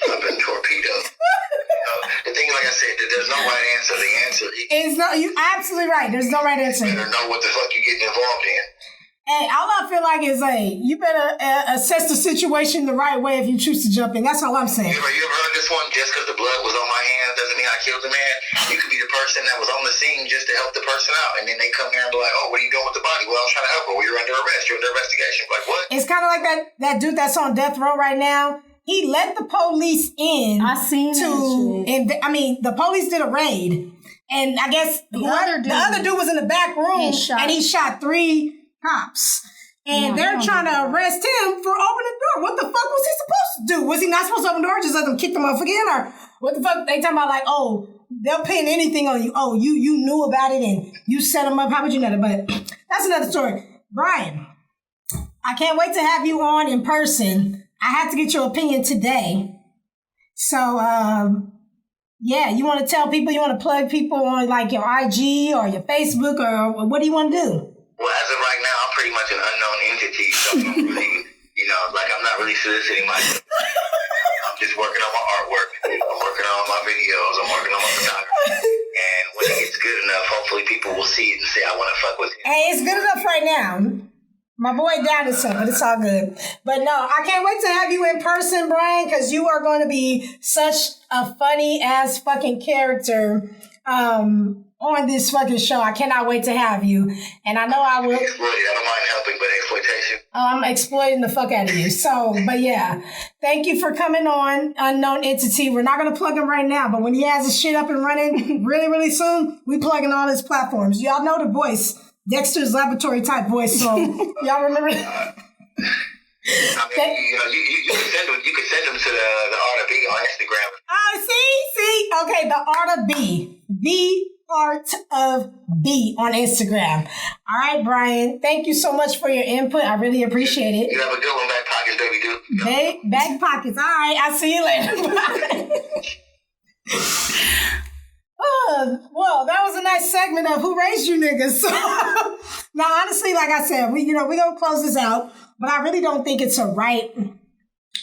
Dropping torpedoes. The thing, like I said, there's no right answer. The answer is no. You absolutely right. There's no right answer. You better know what the fuck you're getting involved in. Hey, all I feel like is, you better assess the situation the right way if you choose to jump in. That's all I'm saying. You ever heard this one? Just because the blood was on my hands doesn't mean I killed the man. You could be the person that was on the scene just to help the person out, and then they come there and be like, "Oh, what are you doing with the body?" Well, I was trying to help her. Well, you're under arrest. You're under investigation. Like, what? It's kind of like that dude that's on death row right now. He let the police in. I seen and the police did a raid, and I guess the other dude was in the back room, and he shot 3 cops. And they're trying to arrest him for opening the door. What the fuck was he supposed to do? Was he not supposed to open the door? Just let them kick them off again? Or what the fuck? They talking about like, oh, they'll pin anything on you. Oh, you knew about it and you set them up. How would you know that? But that's another story. Brian, I can't wait to have you on in person. I have to get your opinion today. So, yeah, you want to tell people, you want to plug people on like your IG or your Facebook, or what do you want to do? Well, as of right now, I'm pretty much an unknown entity, so I'm really, I'm not really soliciting my. I'm just working on my artwork. I'm working on my videos. I'm working on my photography. And when it gets good enough, hopefully people will see it and say, I want to fuck with him. Hey, it's good enough right now. My boy doubted something, but it's all good. But no, I can't wait to have you in person, Brian, because you are going to be such a funny ass fucking character. On this fucking show. I cannot wait to have you. And I know I will. Exploited. I don't mind helping, but exploitation. I'm exploiting the fuck out of you. So, but yeah. Thank you for coming on, Unknown Entity. We're not going to plug him right now, but when he has his shit up and running really, really soon, we plugging all his platforms. Y'all know the voice. Dexter's Laboratory type voice. So, y'all remember that? I mean, you can send them to the Art of B on Instagram. Oh, see? Okay, the Art of B. The Art of B on Instagram. All right, Brian. Thank you so much for your input. I really appreciate it. You have a good one, back pockets, baby dude. Back pockets. All right. I'll see you later. Well, that was a nice segment of Who Raised You Niggas. Now, honestly, like I said, we're going to close this out, but I really don't think it's a right,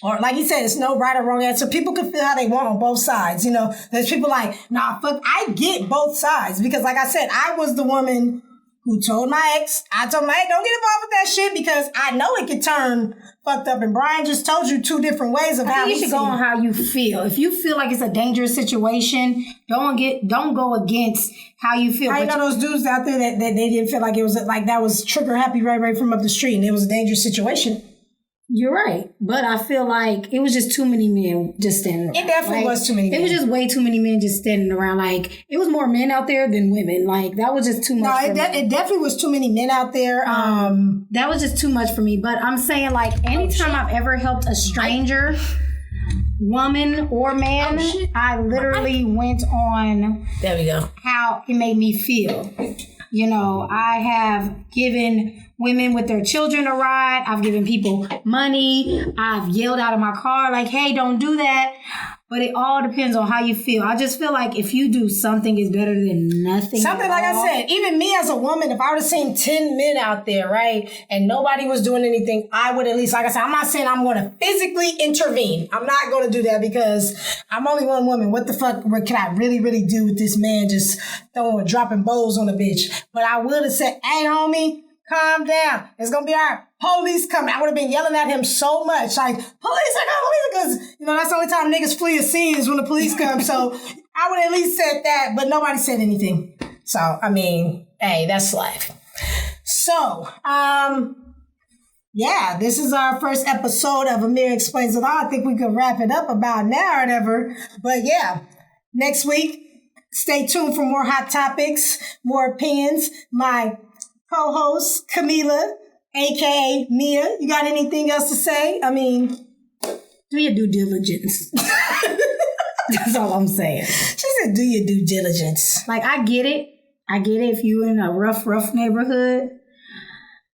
or like you said, it's no right or wrong answer. People can feel how they want on both sides. There's people like, nah, fuck, I get both sides, because like I said, I was the woman who told my ex, don't get involved with that shit, because I know it could turn fucked up. And Brian just told you 2 different ways of how you should go on how you feel. If you feel like it's a dangerous situation, don't go against how you feel. I know those dudes out there that they didn't feel like it was like that was trigger happy right from up the street, and it was a dangerous situation. You're right. But I feel like it was just too many men just standing around. It definitely was too many men. It was just way too many men just standing around. Like, it was more men out there than women. Like, that was just too much. No, it definitely was too many men out there. That was just too much for me. But I'm saying, like, anytime I've ever helped a stranger, woman or man, I literally went on there we go. How it made me feel. I have given women with their children a ride. I've given people money. I've yelled out of my car like, hey, don't do that. But it all depends on how you feel. I just feel like if you do something, it's better than nothing. Something like I said, even me as a woman, if I would have seen 10 men out there, right, and nobody was doing anything, I would at least, like I said, I'm not saying I'm going to physically intervene. I'm not going to do that, because I'm only one woman. What the fuck can I really, really do with this man just dropping bows on a bitch? But I would have said, hey, homie, calm down. It's going to be all right. Police coming. I would have been yelling at him so much. Like, police, because, that's the only time niggas flee a scene is when the police come. So I would at least said that, but nobody said anything. So, I mean, hey, that's life. So, yeah, this is our first episode of Ameerah Explains It All. I think we could wrap it up about now or whatever. But yeah, next week, stay tuned for more hot topics, more opinions. My co-host, Kameelah, a.k.a. Mia. You got anything else to say? I mean, do your due diligence. That's all I'm saying. She said, do your due diligence. Like, I get it if you're in a rough neighborhood.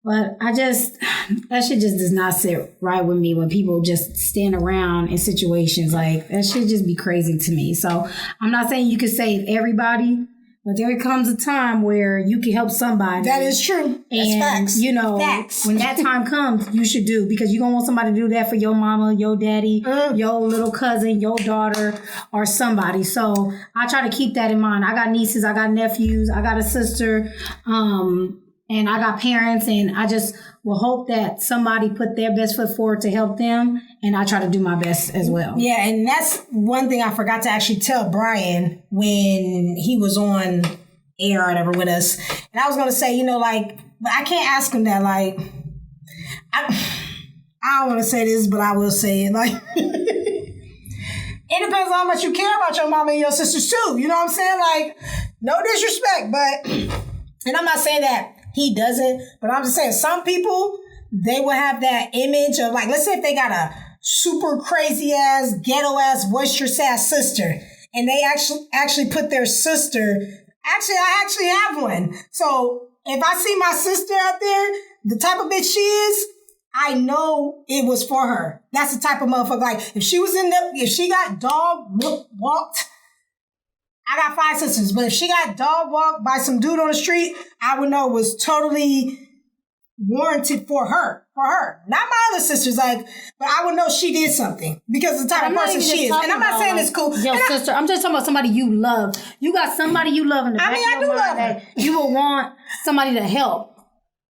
But that shit just does not sit right with me when people just stand around in situations like that. Should just be crazy to me. So I'm not saying you could save everybody, But there comes a time where you can help somebody. That is true. That's facts. You know, facts. When that time comes, you should do, because you're going to want somebody to do that for your mama, your daddy, your little cousin, your daughter, or somebody. So I try to keep that in mind. I got nieces, I got nephews, I got a sister, and I got parents, and I just will hope that somebody put their best foot forward to help them, and I try to do my best as well. Yeah, and that's one thing I forgot to actually tell Brian when he was on air or whatever with us. And I was going to say, you know, like, but I can't ask him that, like, I don't want to say this, but I will say it, like, it depends on how much you care about your mama and your sisters too. You know what I'm saying? Like, no disrespect, but, and I'm not saying that he doesn't, but I'm just saying some people, they will have that image of, like, let's say if they got a super crazy ass, ghetto ass, boisterous ass sister, and they actually put their sister, I actually have one. So if I see my sister out there, the type of bitch she is, I know it was for her. That's the type of motherfucker. Like, if she got dog walked, I got 5 sisters, but if she got dog walked by some dude on the street, I would know it was totally warranted for her. Not my other sisters, like, but I would know she did something because of the type of person she is. And I'm not saying it's cool. Your sister, I'm just talking about somebody you love. You got somebody you love in the back of your mind that you will want somebody to help.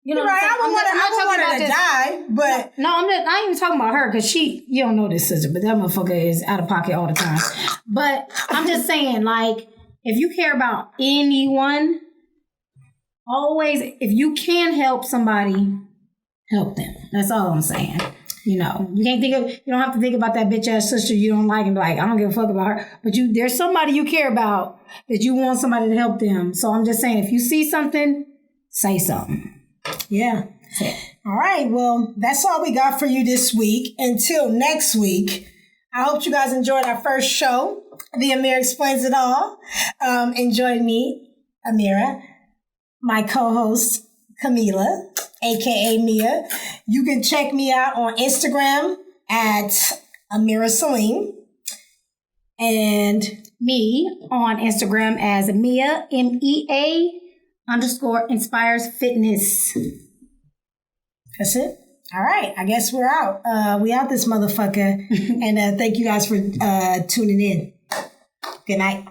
You know, right? I would want her to die, but no, I ain't even talking about her because you don't know this sister, but that motherfucker is out of pocket all the time. But I'm just saying, like, if you care about anyone, always, if you can help somebody, help them. That's all I'm saying. You know, you don't have to think about that bitch ass sister you don't like and be like, I don't give a fuck about her. But there's somebody you care about that you want somebody to help them. So I'm just saying, if you see something, say something. Yeah. All right. Well, that's all we got for you this week. Until next week, I hope you guys enjoyed our first show, The Ameerah Explains It All. Enjoy me, Ameerah, my co-host, Kameelah, a.k.a. Mia. You can check me out on Instagram at Ameerah Salim. And me on Instagram as Mia, MEA_inspires fitness. That's it. All right. I guess we're out. We out this motherfucker. And thank you guys for tuning in. Good night.